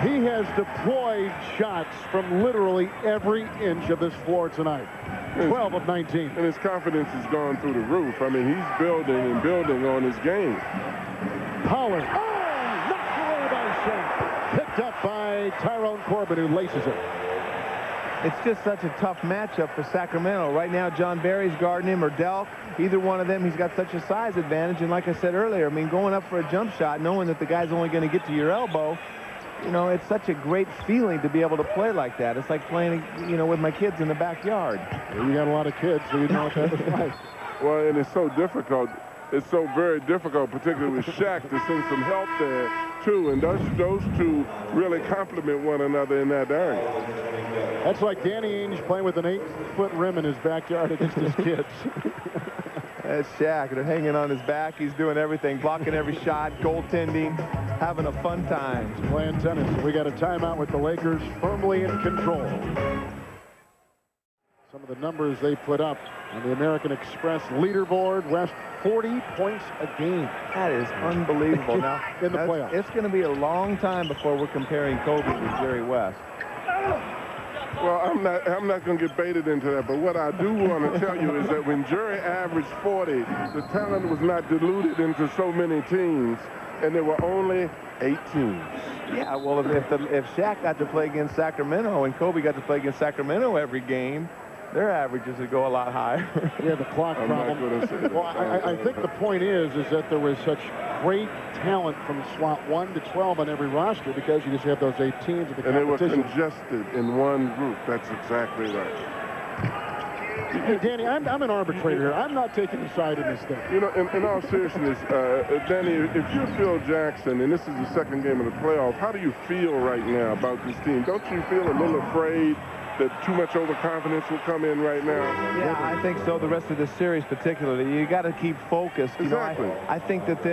He has deployed shots from literally every inch of this floor tonight. 12 of 19. And his confidence has gone through the roof. I mean, he's building and building on his game. Pollard. Oh, knocked away by Shaq. Picked up by Tyrone Corbin, who laces it. It's just such a tough matchup for Sacramento. Right now, John Barry's guarding him, or Delk. Either one of them, he's got such a size advantage. And like I said earlier, I mean, going up for a jump shot, knowing that the guy's only going to get to your elbow, you know, it's such a great feeling to be able to play like that. It's like playing, you know, with my kids in the backyard. Well, you got a lot of kids, so you know what that was like. Well, and it's so difficult. it's so very difficult, particularly with Shaq, to send some help there, too. And those two really complement one another in that area. That's like Danny Ainge playing with an 8-foot rim in his backyard against his kids. That's Shaq. They're hanging on his back. He's doing everything, blocking every shot, goaltending, having a fun time. Playing tennis. We got a timeout with the Lakers firmly in control. Some of the numbers they put up on the American Express leaderboard, West 40 points a game. That is unbelievable. Now, in the playoffs. It's going to be a long time before we're comparing Kobe with Jerry West. Well, I'm not going to get baited into that, but what I do want to tell you is that when Jerry averaged 40, the talent was not diluted into so many teams, and there were only 8 teams. Yeah, well, if Shaq got to play against Sacramento and Kobe got to play against Sacramento every game, their averages would go a lot higher. Yeah, the clock I'm problem. not going to say that. Well, I think the point is that there was such great talent from slot 1 to 12 on every roster because you just have those 8 teams of the competition. And they were congested in one group. That's exactly right. Hey, Danny, I'm an arbitrator here. I'm not taking a side in this thing. You know, in all seriousness, Danny, if you're Phil Jackson and this is the second game of the playoffs, how do you feel right now about this team? Don't you feel a little afraid that too much overconfidence will come in right now? Yeah, I think so. The rest of this series particularly, you got to keep focused. You Exactly. know, I think that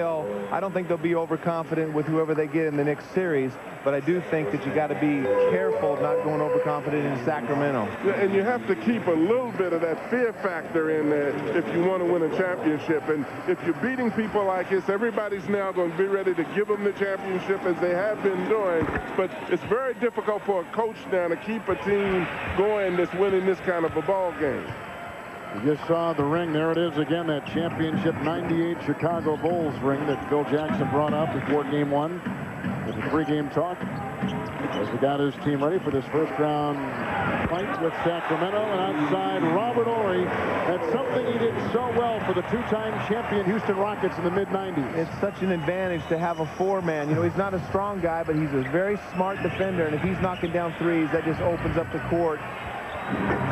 I don't think they'll be overconfident with whoever they get in the next series, but I do think that you got to be careful of not going overconfident in Sacramento. Yeah, and you have to keep a little bit of that fear factor in there if you want to win a championship. And if you're beating people like this, everybody's now going to be ready to give them the championship as they have been doing. But it's very difficult for a coach now to keep a team going that's winning this kind of a ball game. You just saw the ring. There it is again, that championship 98 Chicago Bulls ring that Phil Jackson brought up before game 1 with the pregame talk as he got his team ready for this first round fight with Sacramento. And outside, Robert Horry had something he did so well for the 2-time champion Houston Rockets in the mid-90s. It's such an advantage to have a 4-man. You know, he's not a strong guy, but he's a very smart defender, and if he's knocking down threes, that just opens up the court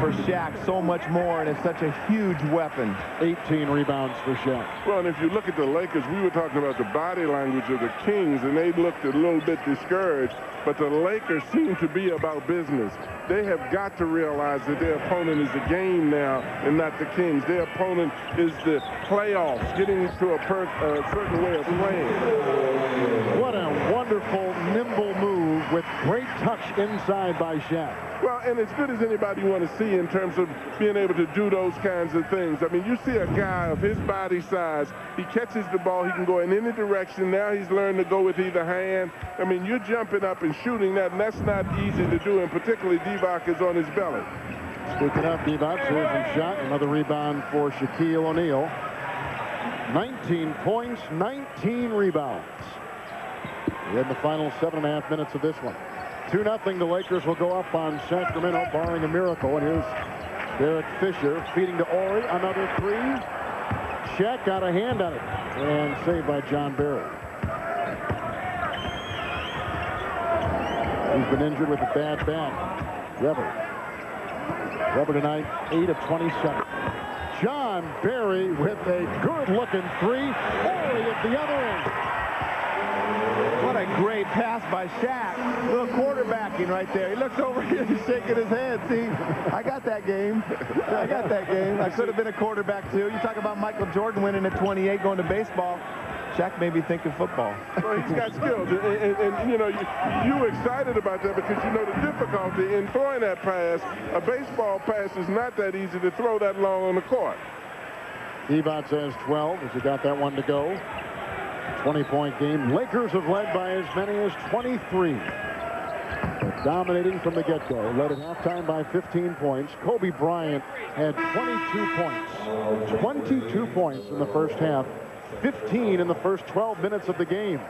for Shaq so much more, and it's such a huge weapon. 18 rebounds for Shaq. Well, and if you look at the Lakers, we were talking about the body language of the Kings, and they looked a little bit discouraged, but the Lakers seem to be about business. They have got to realize that their opponent is the game now and not the Kings. Their opponent is the playoffs, getting to a certain way of playing. What a wonderful, nimble move with great touch inside by Shaq. Well, and as good as anybody you want to see in terms of being able to do those kinds of things. I mean, you see a guy of his body size, he catches the ball, he can go in any direction. Now he's learned to go with either hand. I mean, you're jumping up and shooting that, and that's not easy to do, and particularly Divac is on his belly. Speaking of Divac, here's a shot, another rebound for Shaquille O'Neal. 19 points, 19 rebounds. In the final 7.5 minutes of this one. 2-0, the Lakers will go up on Sacramento, barring a miracle. And here's Derek Fisher feeding to Horry. Another 3. Shaq got a hand on it. And saved by John Barry. He's been injured with a bad back. Weber tonight, 8 of 27. John Barry with a good-looking 3. Horry at the other end. What a great pass by Shaq. Little quarterbacking right there. He looks over here, he's shaking his head. See, I got that game. I got that game. I could have been a quarterback, too. You talk about Michael Jordan winning at 28, going to baseball. Shaq made me think of football. Well, he's got skills. And you know, you're excited about that because you know the difficulty in throwing that pass. A baseball pass is not that easy to throw that long on the court. Divac has 12 as he got that one to go. 20-point game. Lakers have led by as many as 23. They're dominating from the get-go. Led at halftime by 15 points. Kobe Bryant had 22 points. 22 points in the first half. 15 in the first 12 minutes of the game.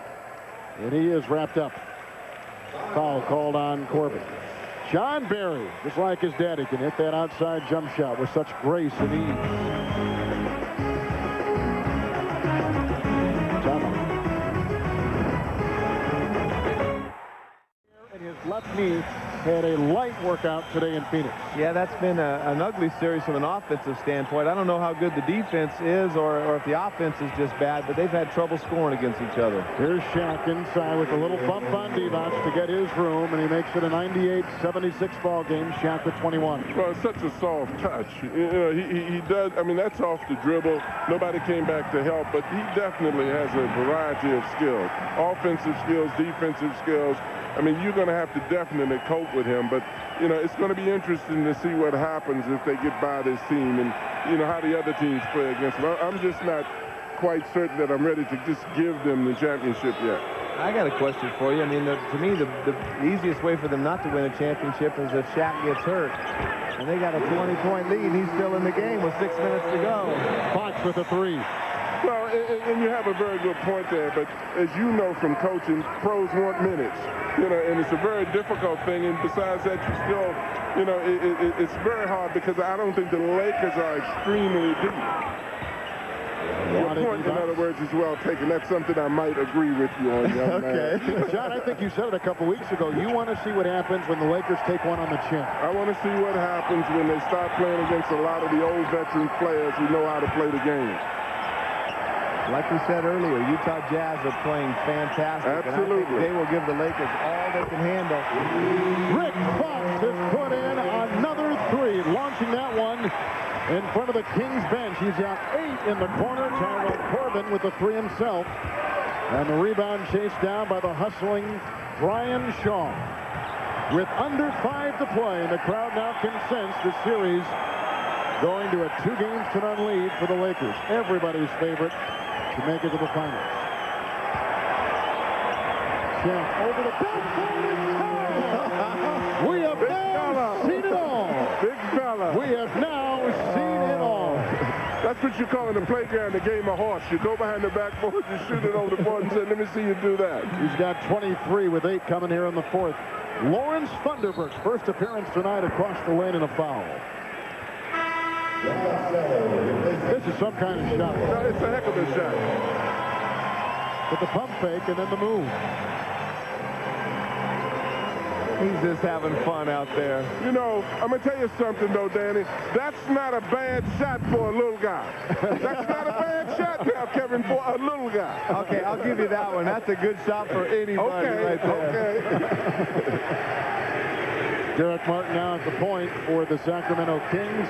And he is wrapped up. Foul called on Corbin. John Barry, just like his daddy, can hit that outside jump shot with such grace and ease. His left knee had a light workout today in Phoenix. Yeah, that's been an ugly series from an offensive standpoint. I don't know how good the defense is or if the offense is just bad, but they've had trouble scoring against each other. Here's Shaq inside with a little bump on Divac to get his room, and he makes it a 98-76 ball game. Shaq with 21. Well, it's such a soft touch. You know, he does. I mean, that's off the dribble. Nobody came back to help, but he definitely has a variety of skills. Offensive skills, defensive skills. I mean, you're going to have to definitely cope with him, but, you know, it's going to be interesting to see what happens if they get by this team and, you know, how the other teams play against them. I'm just not quite certain that I'm ready to just give them the championship yet. I got a question for you. I mean, to me, the easiest way for them not to win a championship is if Shaq gets hurt. And they got a 20-point lead. He's still in the game with 6 minutes to go. Fox with a 3. Well, and you have a very good point there, but as you know from coaching, pros want minutes, you know, and it's a very difficult thing, and besides that, you still, you know, it's very hard because I don't think the Lakers are extremely deep. Your point, in other words, is well taken. That's something I might agree with you on, young okay. man. John, I think you said it a couple weeks ago. You want to see what happens when the Lakers take one on the chin. I want to see what happens when they start playing against a lot of the old veteran players who know how to play the game. Like we said earlier, Utah Jazz are playing fantastic. Absolutely. And I think they will give the Lakers all they can handle. Rick Fox has put in another 3, launching that one in front of the Kings bench. He's got 8 in the corner. Tyrell Corbin with the 3 himself. And the rebound chased down by the hustling Brian Shaw. With under 5 to play, and the crowd now can sense the series going to a 2-game-to-none lead for the Lakers. Everybody's favorite to make it to the finals. Shaq over the backboard. We have now seen it all. Big fella. We have now seen it all. That's what you call in the playground the game of horse. You go behind the backboard, you shoot it over the board and say, let me see you do that. He's got 23 with 8 coming here in the 4th. Lawrence Thunderberg's first appearance tonight across the lane in a foul. This is some kind of shot. No, it's a heck of a shot. With the pump fake and then the move. He's just having fun out there. You know, I'm going to tell you something, though, Danny. That's not a bad shot for a little guy. That's not a bad shot now, Kevin, for a little guy. Okay, I'll give you that one. That's a good shot for anybody right there. Okay. Derek Martin now at the point for the Sacramento Kings.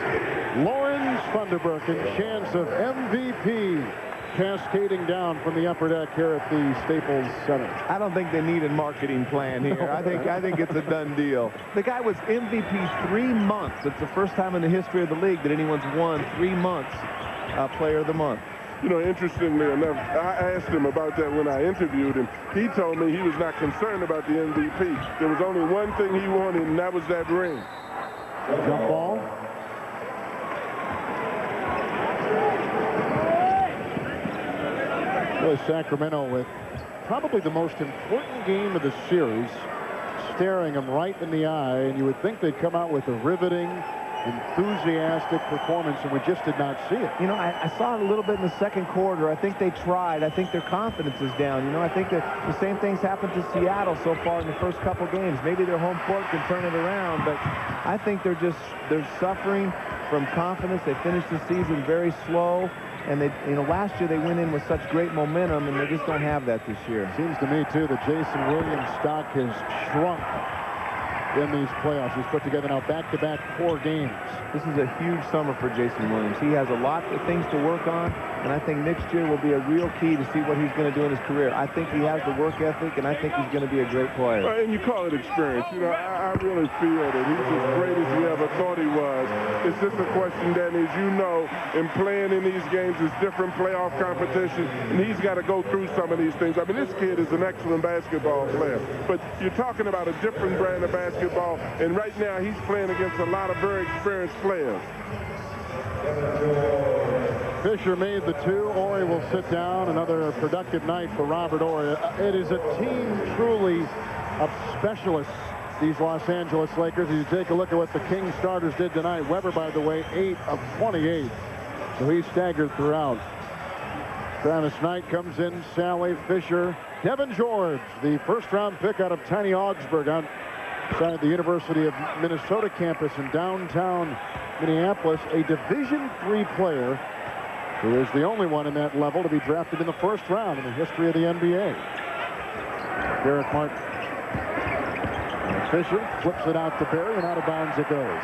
Lawrence Thunderberg in chance of MVP cascading down from the upper deck here at the Staples Center. I don't think they need a marketing plan here. I think it's a done deal. The guy was MVP 3 months. It's the first time in the history of the league that anyone's won 3 months Player of the Month. You know, interestingly enough, I asked him about that when I interviewed him. He told me he was not concerned about the MVP. There was only one thing he wanted, and that was that ring. Jump ball. Really, Sacramento with probably the most important game of the series, staring them right in the eye, and you would think they'd come out with a riveting, enthusiastic performance, and we just did not see it. You know, I saw it a little bit in the second quarter. I think they tried. I think their confidence is down. You know, I think that the same thing's happened to Seattle so far in the first couple games. Maybe their home court can turn it around, but I think they're suffering from confidence. They finished the season very slow, and they, you know, last year they went in with such great momentum, and they just don't have that this year. Seems to me too that Jason Williams' stock has shrunk in these playoffs. He's put together now back-to-back 4 games. This is a huge summer for Jason Williams. He has a lot of things to work on, and I think next year will be a real key to see what he's going to do in his career. I think he has the work ethic, and I think he's going to be a great player. And you call it experience. You know, I really feel that he's as great as we ever thought he was. It's just a question, Danny, as you know, in playing in these games is different playoff competition, and he's got to go through some of these things. I mean, this kid is an excellent basketball player, but you're talking about a different brand of basketball, and right now he's playing against a lot of very experienced players. Fisher made the 2. Horry will sit down. Another productive night for Robert Horry. It is a team truly of specialists, these Los Angeles Lakers. As you take a look at what the Kings starters did tonight, Weber, by the way, 8 of 28. So he staggered throughout. Travis Knight comes in, Sally, Fisher, Kevin George, the first-round pick out of Tiny Augsburg, out inside the University of Minnesota campus in downtown Minneapolis, a Division III player who is the only one in that level to be drafted in the first round in the history of the NBA. Derek Martin. And Fisher flips it out to Berry, and out of bounds it goes.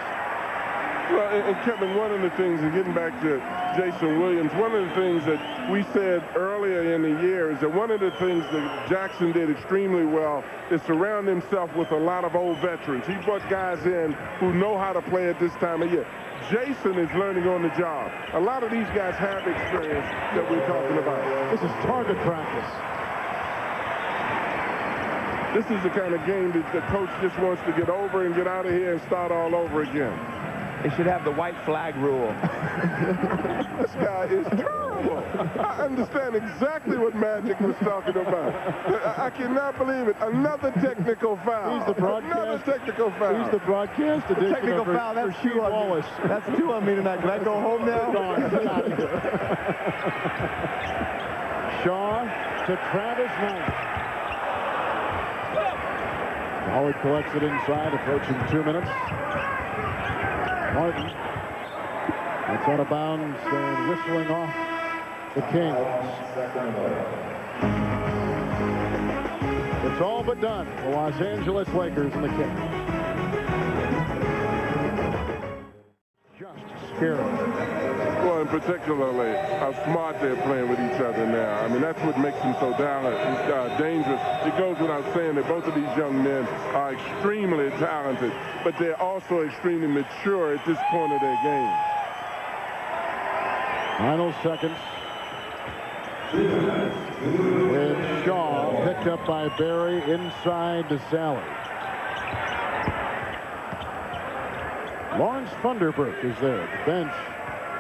Well, and Kevin, one of the things, and getting back to Jason Williams, one of the things that we said earlier in the year is that one of the things that Jackson did extremely well is surround himself with a lot of old veterans. He brought guys in who know how to play at this time of year. Jason is learning on the job. A lot of these guys have experience that we're talking about. This is target practice. This is the kind of game that the coach just wants to get over and get out of here and start all over again. They should have the white flag rule. This guy is terrible. I understand exactly what Magic was talking about. I cannot believe it. Another technical foul. He's the broadcast. Another technical foul. He's the broadcast edition Technical of foul. That's Rasheed two on me. Wallace. That's two on me tonight. Can I go home now? Shaw to Travis Knight. Howard collects it inside, approaching 2 minutes. Martin. That's out of bounds and whistling off the Kings. It's all but done. The Los Angeles Lakers and the Kings. Just scary. Well, and particularly how smart they're playing with each other now. I mean, that's what makes them so dangerous. It goes without saying that both of these young men are extremely talented, but they're also extremely mature at this point of their game. Final seconds. With Shaw picked up by Berry inside to Sally. Lawrence Funderburk is there at the bench.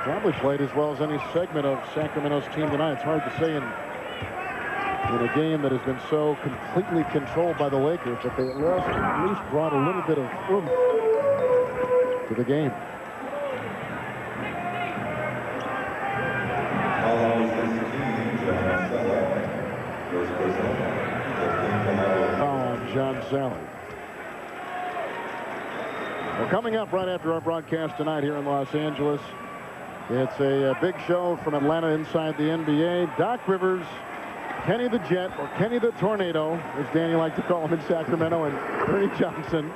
Probably played as well as any segment of Sacramento's team tonight. It's hard to say in a game that has been so completely controlled by the Lakers, but they at least brought a little bit of oomph to the game. John Sally. Well, coming up right after our broadcast tonight here in Los Angeles, it's a big show from Atlanta inside the NBA. Doc Rivers, Kenny the Jet, or Kenny the Tornado, as Danny liked to call him in Sacramento, and Ernie Johnson.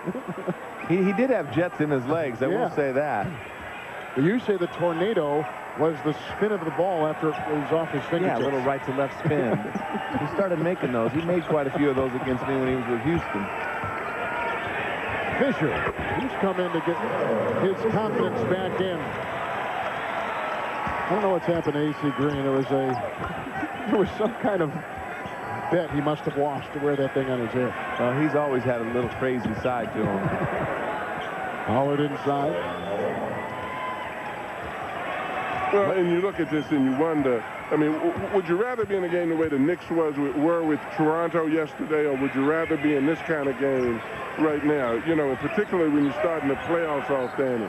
He did have jets in his legs, I will say that. But you say the Tornado was the spin of the ball after it was off his fingertips. Yeah, a little right to left spin. He started making those. He made quite a few of those against me when he was with Houston. Fisher, he's come in to get his confidence back in. I don't know what's happened to A.C. Green. There was some kind of bet he must have lost to wear that thing on his head. He's always had a little crazy side to him. Howard inside. Well, and you look at this and you wonder, I mean, would you rather be in a game the way the Knicks were with Toronto yesterday, or would you rather be in this kind of game right now? You know, and particularly when you're starting the playoffs off, Danny.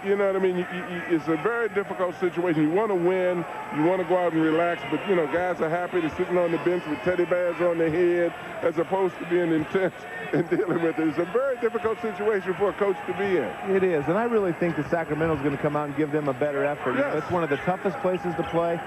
You know what I mean? It's a very difficult situation. You want to win. You want to go out and relax. But, you know, guys are happy to sitting on the bench with teddy bears on their head as opposed to being intense and dealing with it. It's a very difficult situation for a coach to be in. It is. And I really think that Sacramento's going to come out and give them a better effort. Yes. It's one of the toughest places to play.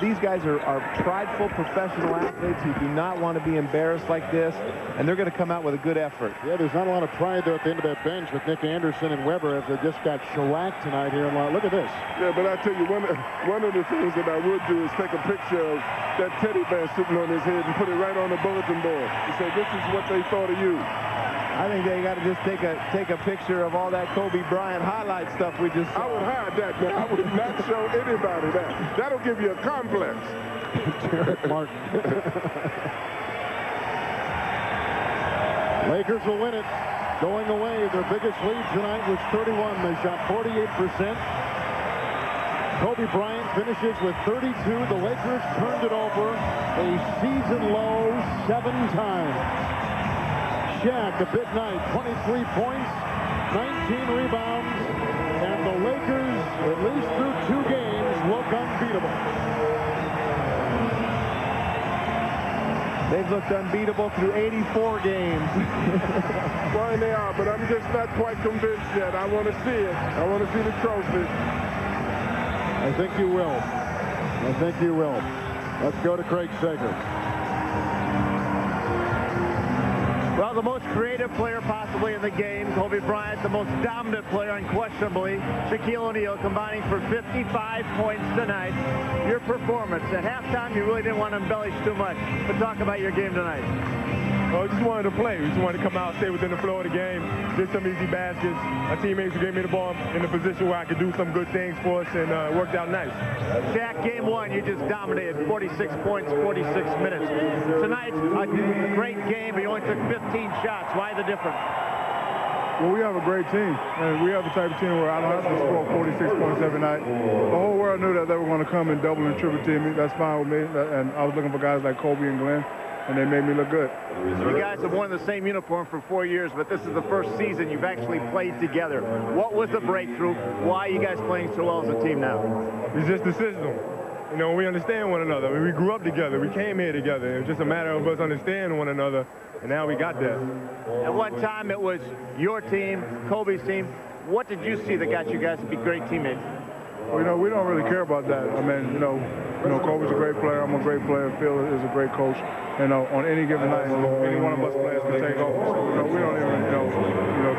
These guys are prideful professional athletes who do not want to be embarrassed like this. And they're going to come out with a good effort. Yeah, there's not a lot of pride there at the end of that bench with Nick Anderson and Weber as they just got shellacked tonight here. Look at this. Yeah, but I tell you, one of the things that I would do is take a picture of that teddy bear sitting on his head and put it right on the bulletin board and say, this is what they thought of you. I think they got to just take a picture of all that Kobe Bryant highlight stuff we just saw. I would hide that, man. I would not show anybody that. That'll give you a complex. Derek Martin. Lakers will win it. Going away, their biggest lead tonight was 31. They shot 48%. Kobe Bryant finishes with 32. The Lakers turned it over a season low 7 times. Shaq, a big night, 23 points, 19 rebounds, and the Lakers, at least through 2 games, look unbeatable. They've looked unbeatable through 84 games. Well, they are, but I'm just not quite convinced yet. I want to see it. I want to see the trophy. I think you will. I think you will. Let's go to Craig Sager. Well, the most creative player possibly in the game, Kobe Bryant, the most dominant player unquestionably, Shaquille O'Neal, combining for 55 points tonight. Your performance. At halftime, you really didn't want to embellish too much, but talk about your game tonight. Well, we just wanted to play. We just wanted to come out, stay within the flow of the game, get some easy baskets. My teammates gave me the ball in a position where I could do some good things for us, and it worked out nice. Shaq, game one, you just dominated. 46 points, 46 minutes. Tonight, a great game, but you only took 15 shots. Why the difference? Well, we have a great team, and we have the type of team where I don't have to score 46 points every night. The whole world knew that they were going to come and double and triple team me. That's fine with me, and I was looking for guys like Kobe and Glenn, and they made me look good. You guys have worn the same uniform for 4 years, but this is the first season you've actually played together. What was the breakthrough? Why are you guys playing so well as a team now? It's just the system. You know, we understand one another. I mean, we grew up together. We came here together. It was just a matter of us understanding one another, and now we got that. At one time, it was your team, Kobe's team. What did you see that got you guys to be great teammates? Well, you know, we don't really care about that. I mean, you know, Kobe's a great player. I'm a great player. Phil is a great coach. And on any given night, any one of us players can take over. So, you know, we don't even,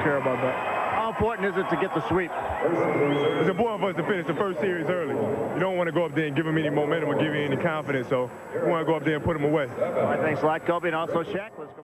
care about that. How important is it to get the sweep? It's important for us to finish the first series early. You don't want to go up there and give them any momentum or give you any confidence. So we want to go up there and put them away. All right, thanks a lot, Kobe, and also Shaq. Let's go.